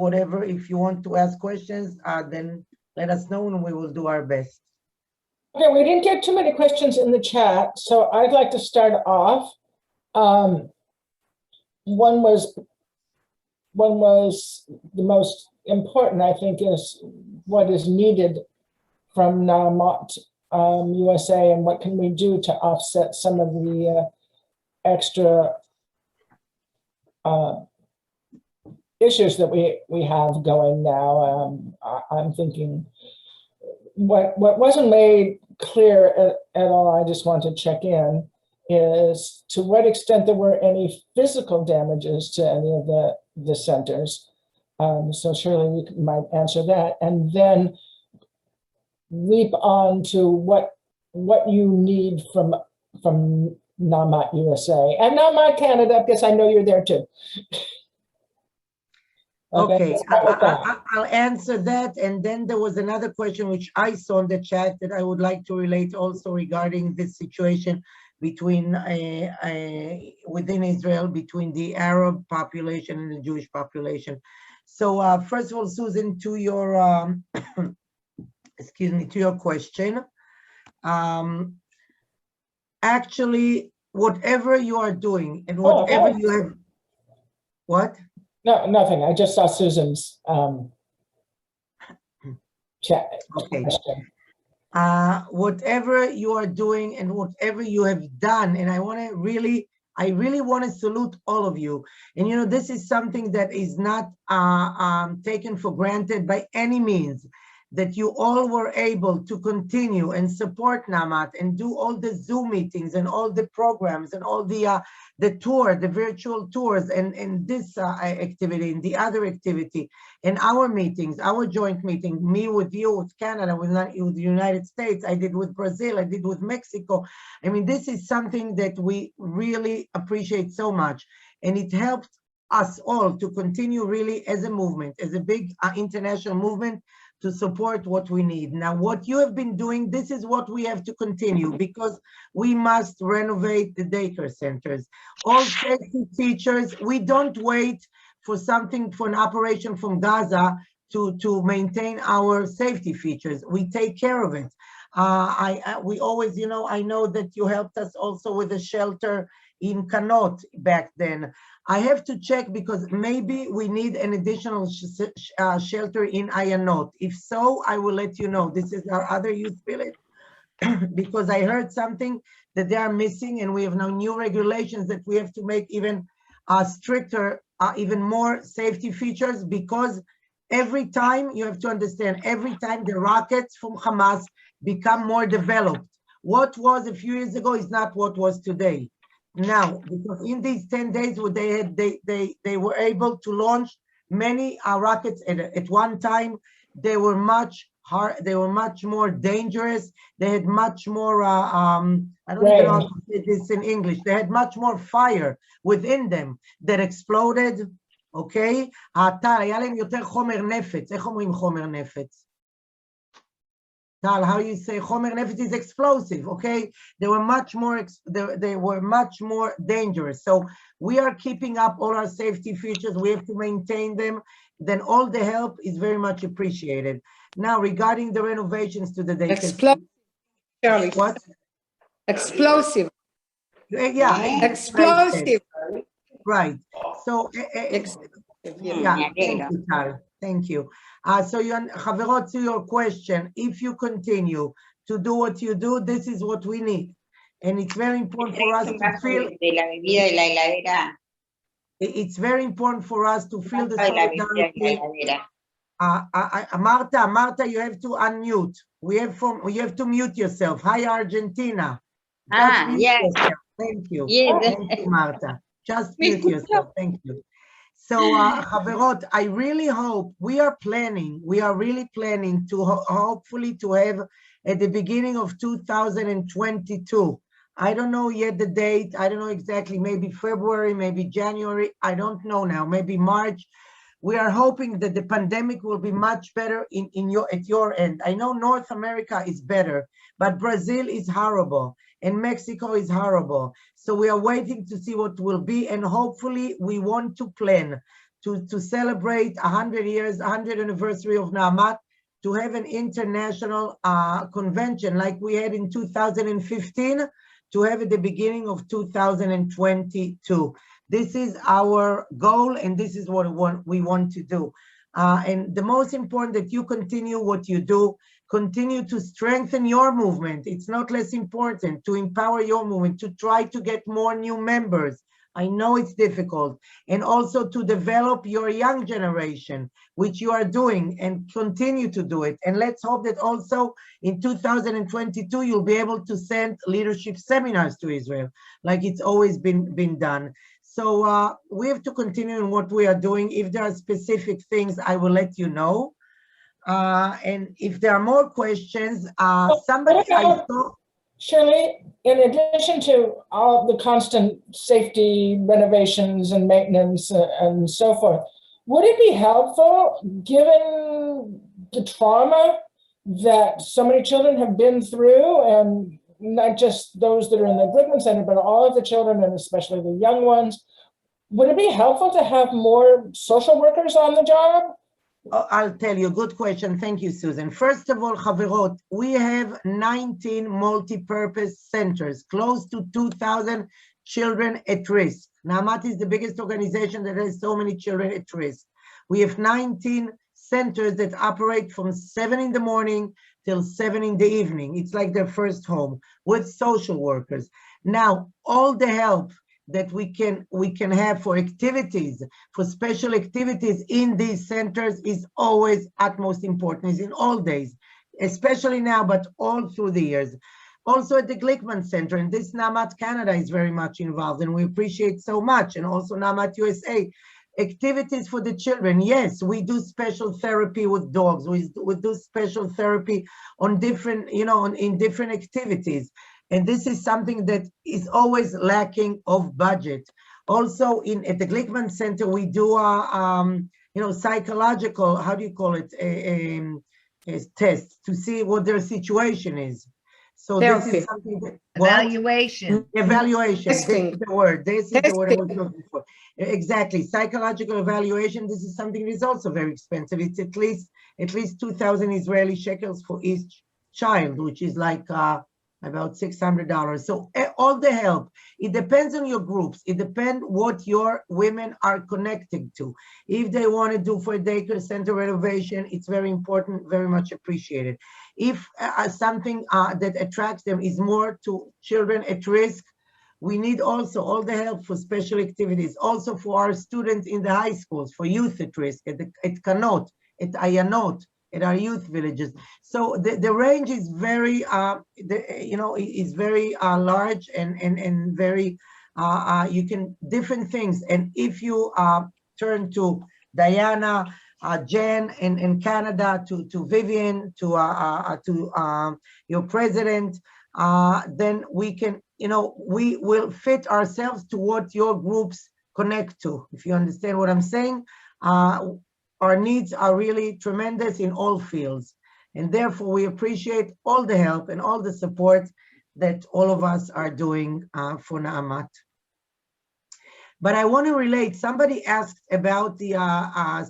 Speaker 2: whatever, if you want to ask questions, then let us know and we will do our best.
Speaker 1: Okay, we didn't get too many questions in the chat, so I'd like to start off. One was the most important, I think, is what is needed from Na'amot USA, and what can we do to offset some of the extra issues that we have going now. I'm thinking what wasn't made clear at all, I just want to check in, is to what extent there were any physical damages to any of the centers. So Shirley, you might answer that, and then leap on to what you need from Namat USA and Namat Canada, because I know you're there too.
Speaker 2: Okay,
Speaker 1: let's start with that.
Speaker 2: I'll answer that. And then there was another question which I saw in the chat that I would like to relate also regarding this situation between within Israel, between the Arab population and the Jewish population. So first of all, Susan, to your excuse me, to your question, actually, whatever you are doing and whatever you have, what?
Speaker 1: No, nothing. I just saw Susan's chat question.
Speaker 2: Whatever you are doing and whatever you have done, and I really want to salute all of you. And you know, this is something that is not taken for granted by any means, that you all were able to continue and support Namat and do all the Zoom meetings and all the programs and all the tour, the virtual tours, and this activity and the other activity, and our meetings, our joint meeting, me with you, with Canada, with the United States, I did with Brazil, I did with Mexico. I mean, this is something that we really appreciate so much, and it helped us all to continue really as a movement, as a big international movement, to support what we need. Now, what you have been doing, this is what we have to continue, because we must renovate the daycare centers. All safety features, we don't wait for something, for an operation from Gaza to maintain our safety features. We take care of it. We always, you know, I know that you helped us also with a shelter in Kanot back then. I have to check, because maybe we need an additional shelter in Ayanot. If so, I will let you know. This is our other youth village, because I heard something that they are missing, and we have now new regulations that we have to make even stricter, even more safety features, because every time, you have to understand, every time the rockets from Hamas become more developed, what was a few years ago is not what was today. Now, because in these 10 days, they were able to launch many rockets at one time. They were much more dangerous. They had much more, I don't even know how to say this in English. They had much more fire within them that exploded, okay? היה להם יותר חומר נפץ. איך אומרים חומר נפץ? Tal, how you say Chomer Nefesh is explosive, okay? They were much more dangerous. So we are keeping up all our safety features. We have to maintain them. Then all the help is very much appreciated. Now, regarding the renovations to the daycare.
Speaker 12: Explosive, Shirley.
Speaker 2: What?
Speaker 12: Explosive.
Speaker 2: Yeah.
Speaker 12: Explosive.
Speaker 2: Right. So, yeah, thank you, Tal. Thank you. So, Chaverot, to your question, if you continue to do what you do, this is what we need. And it's very important for us to feel. It's very important for us to feel the solidarity. Marta, you have to unmute. You have to mute yourself. Hi, Argentina.
Speaker 12: Yes.
Speaker 2: Yourself. Thank you.
Speaker 12: Yes.
Speaker 2: Thank you, Marta. Just mute yourself. Thank you. So, Chaverot, I really hope we are really planning to hopefully to have at the beginning of 2022. I don't know yet the date. I don't know exactly, maybe February, maybe January. I don't know now, maybe March. We are hoping that the pandemic will be much better at your end. I know North America is better, but Brazil is horrible and Mexico is horrible. So we are waiting to see what will be, and hopefully we want to plan to celebrate 100 years, 100th anniversary of Naamat, to have an international convention like we had in 2015, to have at the beginning of 2022. This is our goal, and this is what we want to do. And the most important, that you continue what you do, continue to strengthen your movement. It's not less important to empower your movement, to try to get more new members I know it's difficult. And also to develop your young generation, which you are doing and continue to do it. And let's hope that also in 2022, you'll be able to send leadership seminars to Israel, like it's always been done. So we have to continue in what we are doing. If there are specific things, I will let you know. And if there are more questions, somebody I saw.
Speaker 1: Shirley, in addition to all the constant safety renovations and maintenance and so forth, would it be helpful, given the trauma that so many children have been through, and not just those that are in the Goodman Center, but all of the children, and especially the young ones, would it be helpful to have more social workers on the job?
Speaker 2: Oh, I'll tell you, good question. Thank you, Susan. First of all, Chaverot, we have 19 multi-purpose centers, close to 2,000 children at risk. Naamat is the biggest organization that has so many children at risk. We have 19 centers that operate from 7 in the morning till 7 in the evening. It's like their first home with social workers. Now, all the help that we can have for activities, for special activities in these centers is always utmost important, is in all days, especially now, but all through the years. Also at the Glickman Center, and this Naamat Canada is very much involved, and we appreciate so much, and also Naamat USA. Activities for the children, yes, we do special therapy with dogs, we do special therapy on different, in different activities. And this is something that is always lacking of budget. Also, at the Glickman Center, we do psychological, how do you call it, a test to see what their situation is. So
Speaker 12: Therapy.
Speaker 2: This is something that
Speaker 12: Evaluation.
Speaker 2: Evaluation.
Speaker 12: Testing.
Speaker 2: This is the word. This is the word I was
Speaker 12: Testing.
Speaker 2: looking for. Exactly. Psychological evaluation. This is something that is also very expensive. It's at least 2,000 Israeli shekels for each child, which is like about $600. So all the help, it depends on your groups. It depends what your women are connected to. If they want to do for a daycare center renovation, it's very important, very much appreciated. If something that attracts them is more to children at risk, we need also all the help for special activities, also for our students in the high schools, for youth at risk, at Kanot, at Ayanot, at our youth villages. So the range is very, is very large and very, you can, different things. And if you turn to Diana, Jen in Canada, to Vivian, to your president, then we can, we will fit ourselves to what your groups connect to, if you understand what I'm saying. Our needs are really tremendous in all fields. And therefore, we appreciate all the help and all the support that all of us are doing for Naamat. But I want to relate, somebody asked about the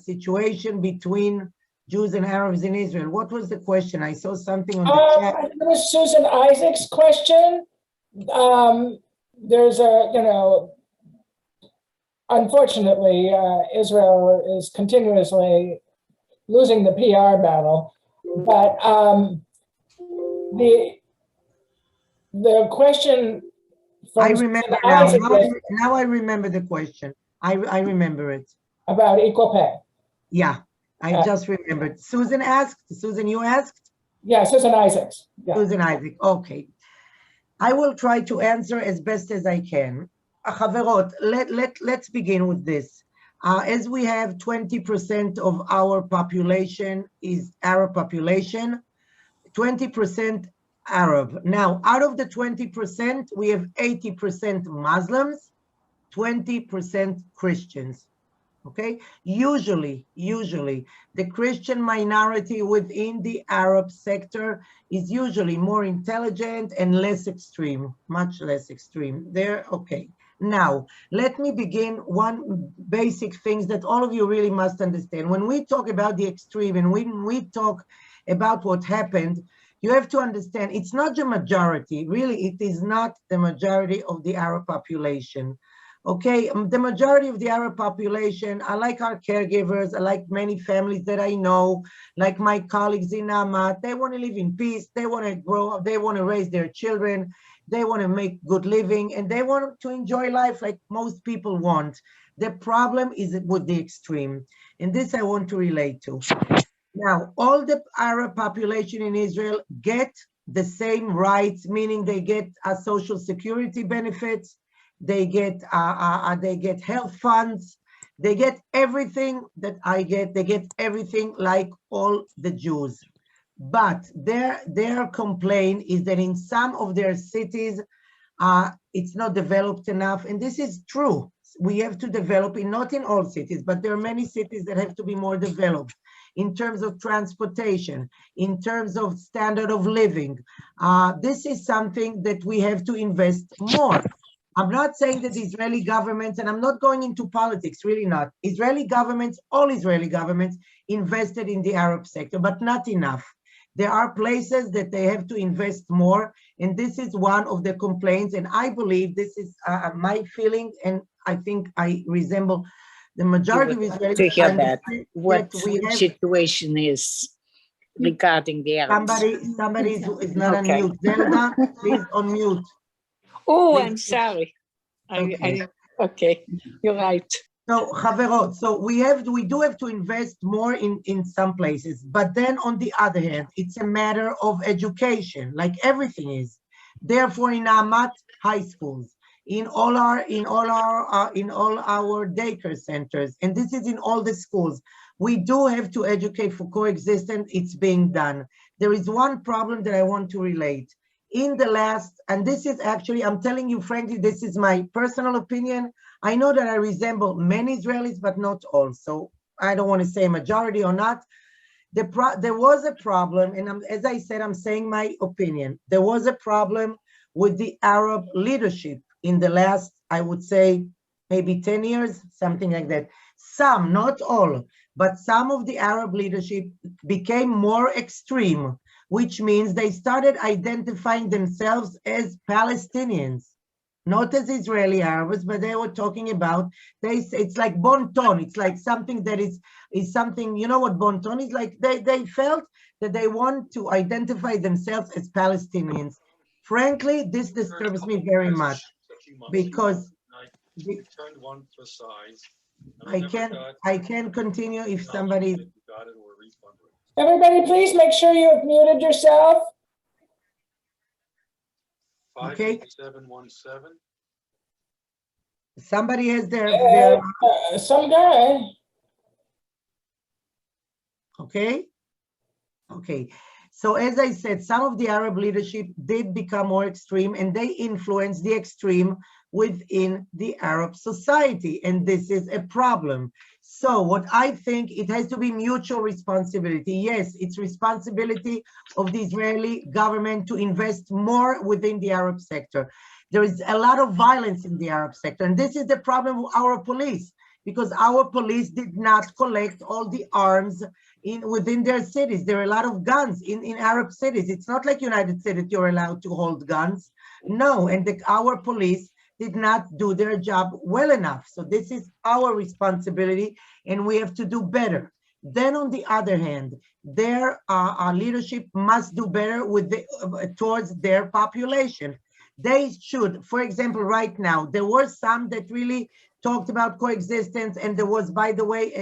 Speaker 2: situation between Jews and Arabs in Israel. What was the question? I saw something on the chat.
Speaker 1: I think it was Susan Isaac's question. There's unfortunately, Israel is continuously losing the PR battle, but the question.
Speaker 2: I remember now. Now I remember the question. I remember it.
Speaker 1: About equal pay.
Speaker 2: Yeah, I just remembered. Susan asked. Susan, you asked?
Speaker 1: Yeah, Susan Isaacs. Yeah.
Speaker 2: Susan Isaac. Okay. I will try to answer as best as I can. Chaverot, let's begin with this. As we have 20% of our population is Arab population, 20% Arab. Now, out of the 20%, we have 80% Muslims, 20% Christians. Okay, usually the Christian minority within the Arab sector is usually more intelligent and less extreme, much less extreme. There, okay. Now, let me begin one basic things that all of you really must understand. When we talk about the extreme and when we talk about what happened, you have to understand it's not the majority. Really, it is not the majority of the Arab population. Okay, the majority of the Arab population, I like our caregivers, I like many families that I know, like my colleagues in Naamat, they want to live in peace, they want to grow up, they want to raise their children, they want to make good living, and they want to enjoy life like most people want. The problem is with the extreme, and this I want to relate to. Now, all the Arab population in Israel get the same rights, meaning they get social security benefits, they get health funds, they get everything that I get, they get everything like all the Jews. But their complaint is that in some of their cities, it's not developed enough, and this is true. We have to develop it, not in all cities, but there are many cities that have to be more developed in terms of transportation, in terms of standard of living. This is something that we have to invest more. I'm not saying that the Israeli governments, and I'm not going into politics, really not. Israeli governments, all Israeli governments invested in the Arab sector, but not enough. There are places that they have to invest more, and this is one of the complaints, and I believe this is my feeling, and I think I resemble the majority of Israelis.
Speaker 13: To hear that, what situation is regarding the Arabs.
Speaker 2: Somebody is not on mute. Zelda, please unmute.
Speaker 13: Oh,
Speaker 2: Please.
Speaker 13: I'm sorry.
Speaker 2: Okay.
Speaker 13: Okay, you're right.
Speaker 2: So, Chaverot, so we do have to invest more in some places, but then on the other hand, it's a matter of education, like everything is. Therefore, in Amat high schools, in all our daycare centers, and this is in all the schools, we do have to educate for coexistence. It's being done. There is one problem that I want to relate. In the last, and this is actually, I'm telling you frankly, this is my personal opinion. I know that I resemble many Israelis, but not all. So I don't want to say majority or not. There was a problem, and as I said, I'm saying my opinion. There was a problem with the Arab leadership in the last, I would say, maybe 10 years, something like that. Some, not all, but some of the Arab leadership became more extreme, which means they started identifying themselves as Palestinians, not as Israeli Arabs, but they were talking about, it's like bon ton. It's like something that is something, you know what bon ton is like? They felt that they want to identify themselves as Palestinians. Frankly, this disturbs me very much because I can't continue if somebody.
Speaker 1: Everybody, please make sure you have muted yourself.
Speaker 2: Okay. Somebody has their
Speaker 1: some guy.
Speaker 2: Okay. Okay. So as I said, some of the Arab leadership did become more extreme, and they influenced the extreme within the Arab society, and this is a problem. So what I think, it has to be mutual responsibility. Yes, it's responsibility of the Israeli government to invest more within the Arab sector. There is a lot of violence in the Arab sector, and this is the problem with our police, because our police did not collect all the arms within their cities. There are a lot of guns in Arab cities. It's not like United States that you're allowed to hold guns. No, and our police did not do their job well enough. So this is our responsibility, and we have to do better. Then on the other hand, their leadership must do better with towards their population. They should, for example, right now, there were some that really talked about coexistence, and there was, by the way,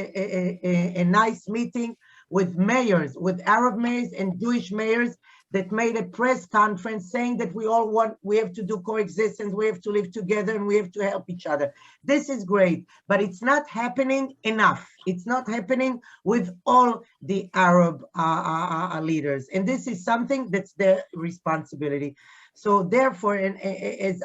Speaker 2: a nice meeting with mayors, with Arab mayors and Jewish mayors, that made a press conference saying that we have to do coexistence, we have to live together, and we have to help each other. This is great, but it's not happening enough. It's not happening with all the Arab leaders, and this is something that's their responsibility. So therefore, and as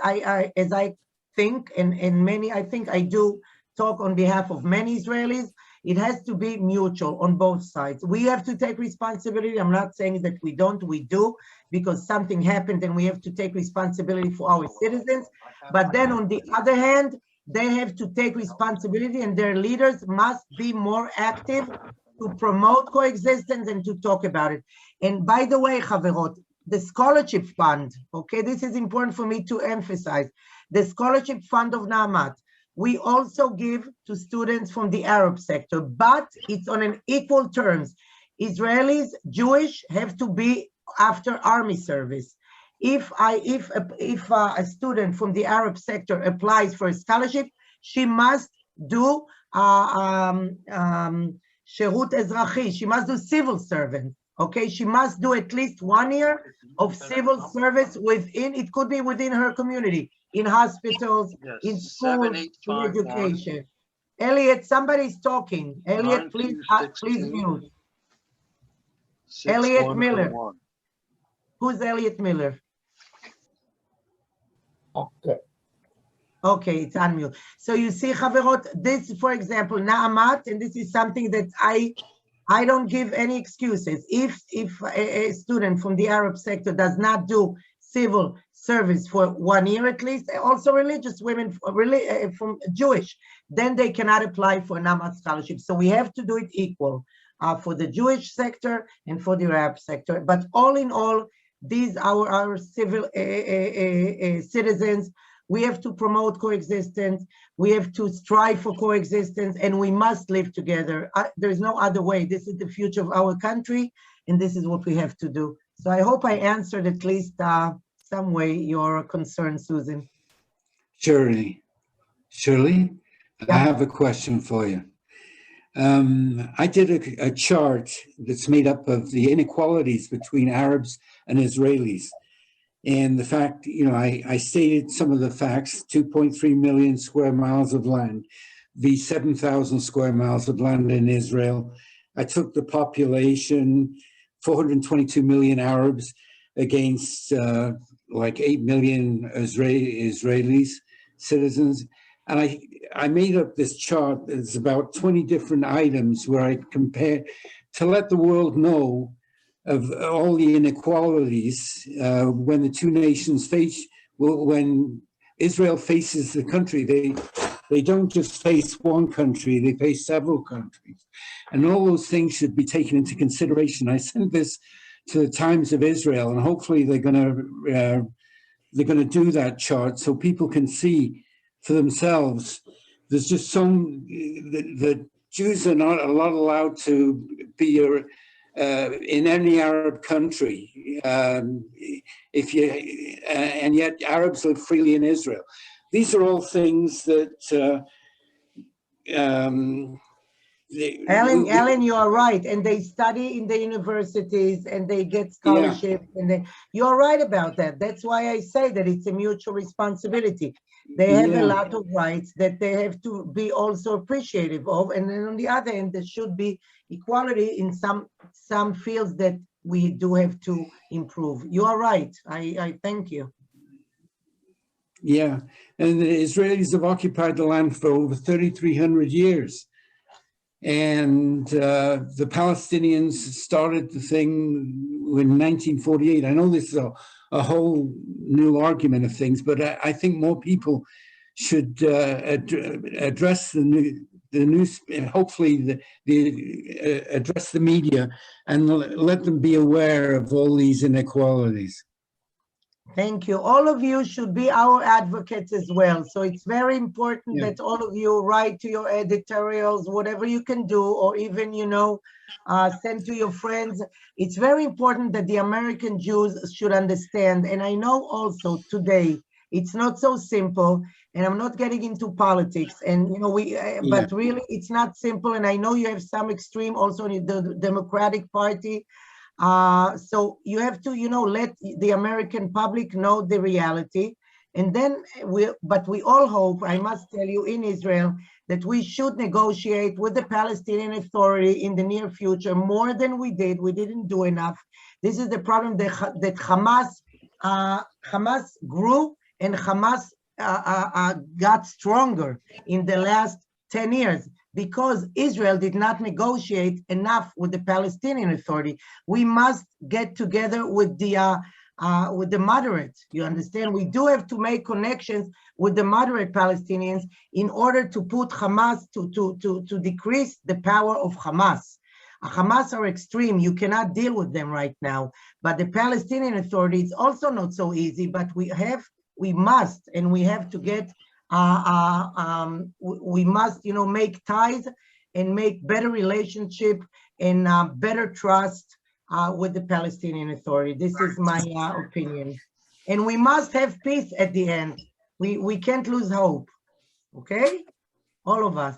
Speaker 2: I think, and many, I think I do talk on behalf of many Israelis, it has to be mutual on both sides. We have to take responsibility. I'm not saying that we don't, we do, because something happened and we have to take responsibility for our citizens. But then on the other hand, they have to take responsibility, and their leaders must be more active to promote coexistence and to talk about it. And by the way, Chaverot, the scholarship fund, okay, this is important for me to emphasize. The scholarship fund of Naamat, we also give to students from the Arab sector, but it's on an equal terms. Israelis, Jewish have to be after army service. if a student from the Arab sector applies for a scholarship, she must do Sherut Ezrachi. She must do civil servant. Okay, she must do at least 1 year of civil service within. It could be within her community, in hospitals, in schools, in education. Elliot, somebody's talking. Elliot, please mute. Elliot Miller. Who's Elliot Miller?
Speaker 1: Okay.
Speaker 2: Okay, it's unmute. So you see, Chaverot, this, for example, Na'amat, and this is something that I don't give any excuses. If a student from the Arab sector does not do civil service for 1 year at least, also religious women from Jewish, then they cannot apply for a Na'amat scholarship. So we have to do it equal for the Jewish sector and for the Arab sector. But all in all, these are our civil citizens. We have to promote coexistence. We have to strive for coexistence, and we must live together. There's no other way. This is the future of our country, and this is what we have to do. So I hope I answered at least some way your concern, Susan.
Speaker 14: Shirley, I have a question for you. I did a chart that's made up of the inequalities between Arabs and Israelis. And the fact, I stated some of the facts: 2.3 million square miles of land, the 7,000 square miles of land in Israel. I took the population, 422 million Arabs against like 8 million Israelis, citizens. And I made up this chart. It's about 20 different items where I compare to let the world know of all the inequalities when the two nations when Israel faces the country, they don't just face one country, they face several countries. And all those things should be taken into consideration. I sent this to the Times of Israel, and hopefully they're gonna do that chart so people can see for themselves. There's just the Jews are not allowed to be in any Arab country, and yet Arabs live freely in Israel. These are all things that
Speaker 2: Ellen, you are right, and they study in the universities and they get scholarships, and you're right about that. That's why I say that it's a mutual responsibility. They have a lot of rights that they have to be also appreciative of, and then on the other hand, there should be equality in some fields that we do have to improve. You are right. I thank you.
Speaker 14: Yeah, and the Israelis have occupied the land for over 3,300 years. And the Palestinians started the thing in 1948. I know this is a whole new argument of things, but I think more people should address the news, hopefully address the media and let them be aware of all these inequalities.
Speaker 2: Thank you. All of you should be our advocates as well. So it's very important that all of you write to your editorials, whatever you can do, or even, send to your friends. It's very important that the American Jews should understand. And I know also today, it's not so simple, and I'm not getting into politics, and but really it's not simple. And I know you have some extreme also in the Democratic Party. So you have to, let the American public know the reality. And then but we all hope, I must tell you, in Israel, that we should negotiate with the Palestinian Authority in the near future more than we did. We didn't do enough. This is the problem that Hamas grew, and Hamas got stronger in the last 10 years. Because Israel did not negotiate enough with the Palestinian Authority. We must get together with the moderates. You understand? We do have to make connections with the moderate Palestinians in order to put Hamas to decrease the power of Hamas. Hamas are extreme. You cannot deal with them right now. But the Palestinian Authority is also not so easy. But we must to get. We must, make ties and make better relationship and better trust with the Palestinian Authority. This is my opinion. and we must have peace at the end. We can't lose hope, okay? All of us.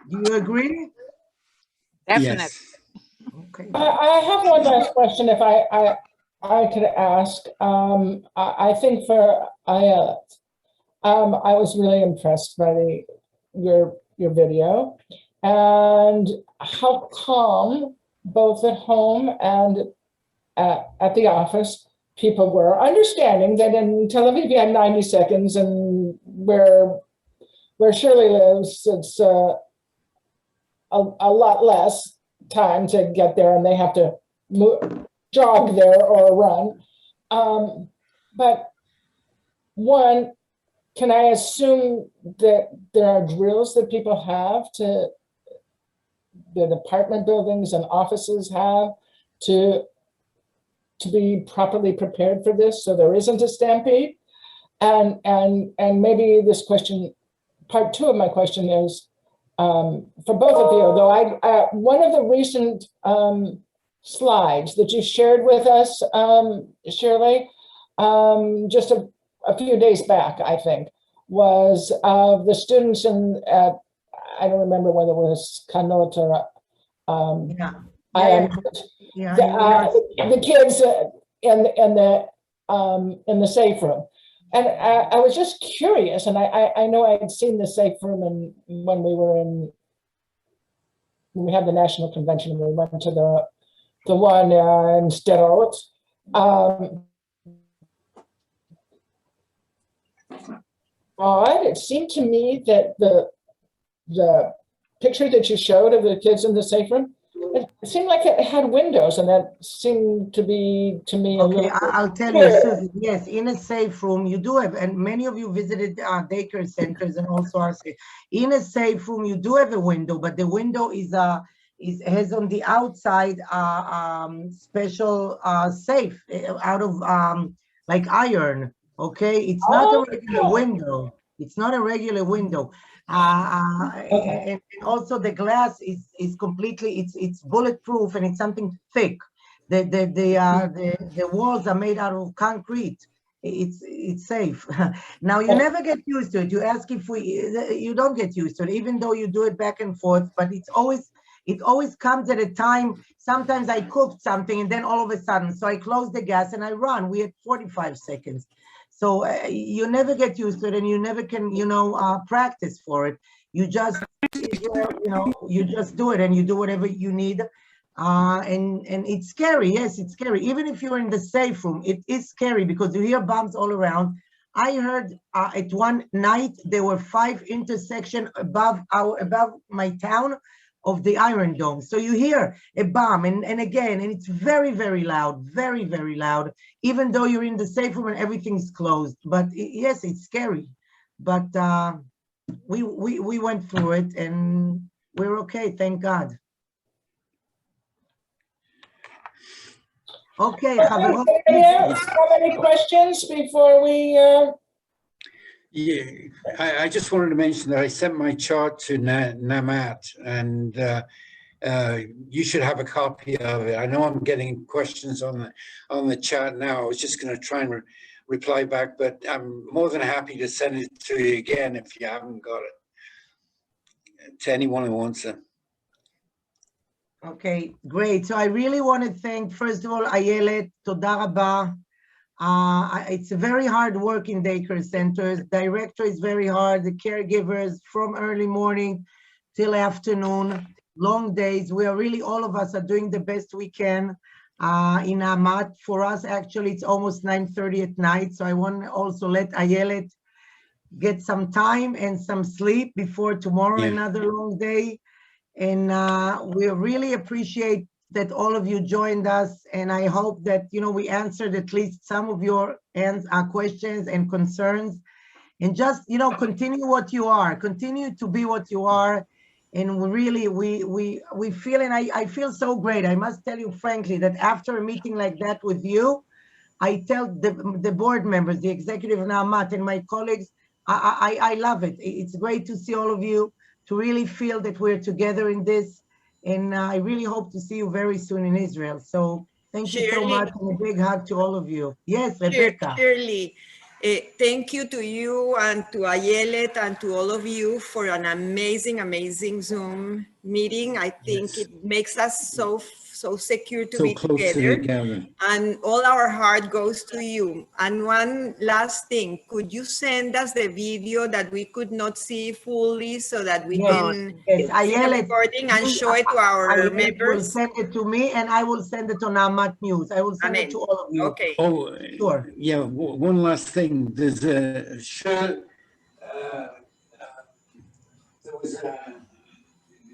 Speaker 2: Do you agree?
Speaker 13: Definitely.
Speaker 14: Yes.
Speaker 2: Okay.
Speaker 1: I have one last question if I could ask. I think for Ayelet, I was really impressed by your video and how calm, both at home and at the office, people were, understanding that in Tel Aviv you had 90 seconds, and where Shirley lives, it's a lot less time to get there, and they have to jog there or run. But one, can I assume that there are drills that people have that apartment buildings and offices have to be properly prepared for this, so there isn't a stampede? And maybe this question, part two of my question is, for both of you, though, one of the recent slides that you shared with us, Shirley, just a few days back, I think, was of the students I don't remember whether it was Kanot or the kids in the safe room. And I was just curious, and I know I had seen the safe room when we had the national convention, and we went to the one in Sderot. It seemed to me that the picture that you showed of the kids in the safe room, it seemed like it had windows, and that seemed to be, to me, a little.
Speaker 2: I'll tell you, Susan, yes, in a safe room, you do have, and many of you visited daycare centers and also our safe. In a safe room, you do have a window, but the window has on the outside special safe out of like iron. Okay, it's not a regular window. It's not a regular window. And also the glass is completely, it's bulletproof, and it's something thick. The walls are made out of concrete. It's safe. Now you never get used to it. You ask if you don't get used to it, even though you do it back and forth. But it always comes at a time. Sometimes I cooked something, and then all of a sudden, so I close the gas and I run. We had 45 seconds. So you never get used to it, and you never can, practice for it. You just, you just do it, and you do whatever you need. And it's scary. Yes, it's scary. Even if you're in the safe room, it is scary because you hear bombs all around. I heard at one night there were 5 intersections above my town of the Iron Dome. So you hear a bomb and again, and it's very, very loud, very, very loud, even though you're in the safe room and everything's closed. But yes, it's scary. But we went through it, and we're okay, thank God. Okay,
Speaker 1: have any questions before we?
Speaker 14: Yeah, I just wanted to mention that I sent my chart to Namat, and you should have a copy of it. I know I'm getting questions on the chat now. I was just going to try and reply back, but I'm more than happy to send it to you again if you haven't got it, to anyone who wants it.
Speaker 2: Okay, great. So I really want to thank, first of all, Ayelet, Toda Rabba. It's a very hard work in daycare centers. Director is very hard. The caregivers from early morning till afternoon, long days. We are really, all of us are doing the best we can in Amat. For us, actually, it's almost 9:30 at night. So I want to also let Ayelet get some time and some sleep before tomorrow, another long day. And we really appreciate that all of you joined us, and I hope that we answered at least some of your questions and concerns. And just continue what you are, continue to be what you are. And we feel, and I feel so great. I must tell you frankly that after a meeting like that with you, I tell the board members, the executive Naamat, and my colleagues, I love it. It's great to see all of you, to really feel that we're together in this. And I really hope to see you very soon in Israel. So Thank you so
Speaker 15: Shirley.
Speaker 2: much, and a big hug to all of you. Yes, Rebecca.
Speaker 15: Shirley, thank you to you and to Ayelet and to all of you for an amazing, amazing Zoom meeting. I think it makes us so secure to
Speaker 14: So
Speaker 15: be
Speaker 14: close together.
Speaker 15: and all our heart goes to you. And one last thing, could you send us the video that we could not see fully so that we can see the recording and show it to our
Speaker 2: Ayelet will
Speaker 15: members?
Speaker 2: send it to me, and I will send it on Amat News. I will send it to all of you.
Speaker 15: Okay.
Speaker 14: Oh,
Speaker 2: sure.
Speaker 14: Yeah, one last thing. There's a there was a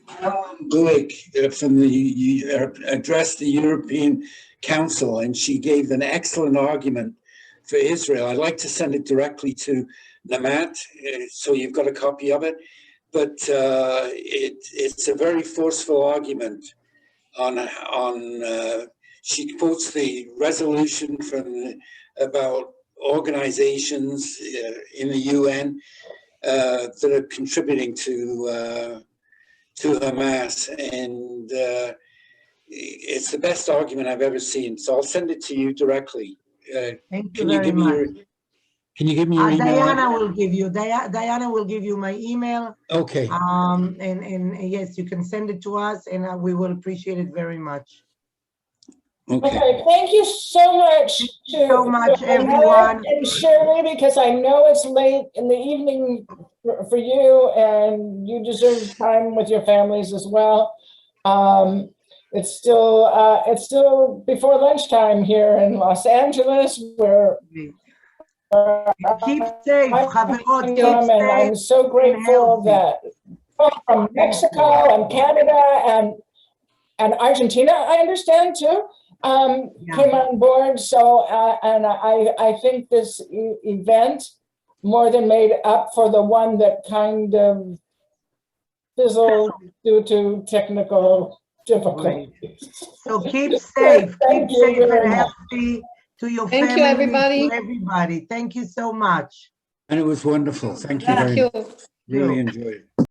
Speaker 14: Caroline Glick from addressed the European Council, and she gave an excellent argument for Israel. I'd like to send it directly to Namat, so you've got a copy of it. But it's a very forceful argument on she quotes the resolution about organizations in the UN that are contributing to Hamas, and it's the best argument I've ever seen. So I'll send it to you directly.
Speaker 2: Thank you very much.
Speaker 14: Can you give me your email?
Speaker 2: Diana will give you. Diana will give you my email.
Speaker 14: Okay.
Speaker 2: And yes, you can send it to us, and we will appreciate it very much.
Speaker 1: Okay, thank you so much.
Speaker 2: Everyone.
Speaker 1: And Shirley, because I know it's late in the evening for you, and you deserve time with your families as well. It's still before lunchtime here in Los Angeles, where
Speaker 2: keep safe.
Speaker 1: And I'm so grateful that from Mexico and Canada and Argentina, I understand too, came on board. So, and I think this event more than made up for the one that kind of fizzled due to technical difficulties.
Speaker 2: So keep safe.
Speaker 1: Thank
Speaker 2: Keep
Speaker 1: you
Speaker 2: safe
Speaker 1: very
Speaker 2: and
Speaker 1: much.
Speaker 2: healthy to your
Speaker 12: Thank
Speaker 2: family,
Speaker 12: you, everybody.
Speaker 2: to everybody. Thank you so much.
Speaker 14: And it was wonderful. Thank you very much. Really enjoyed it.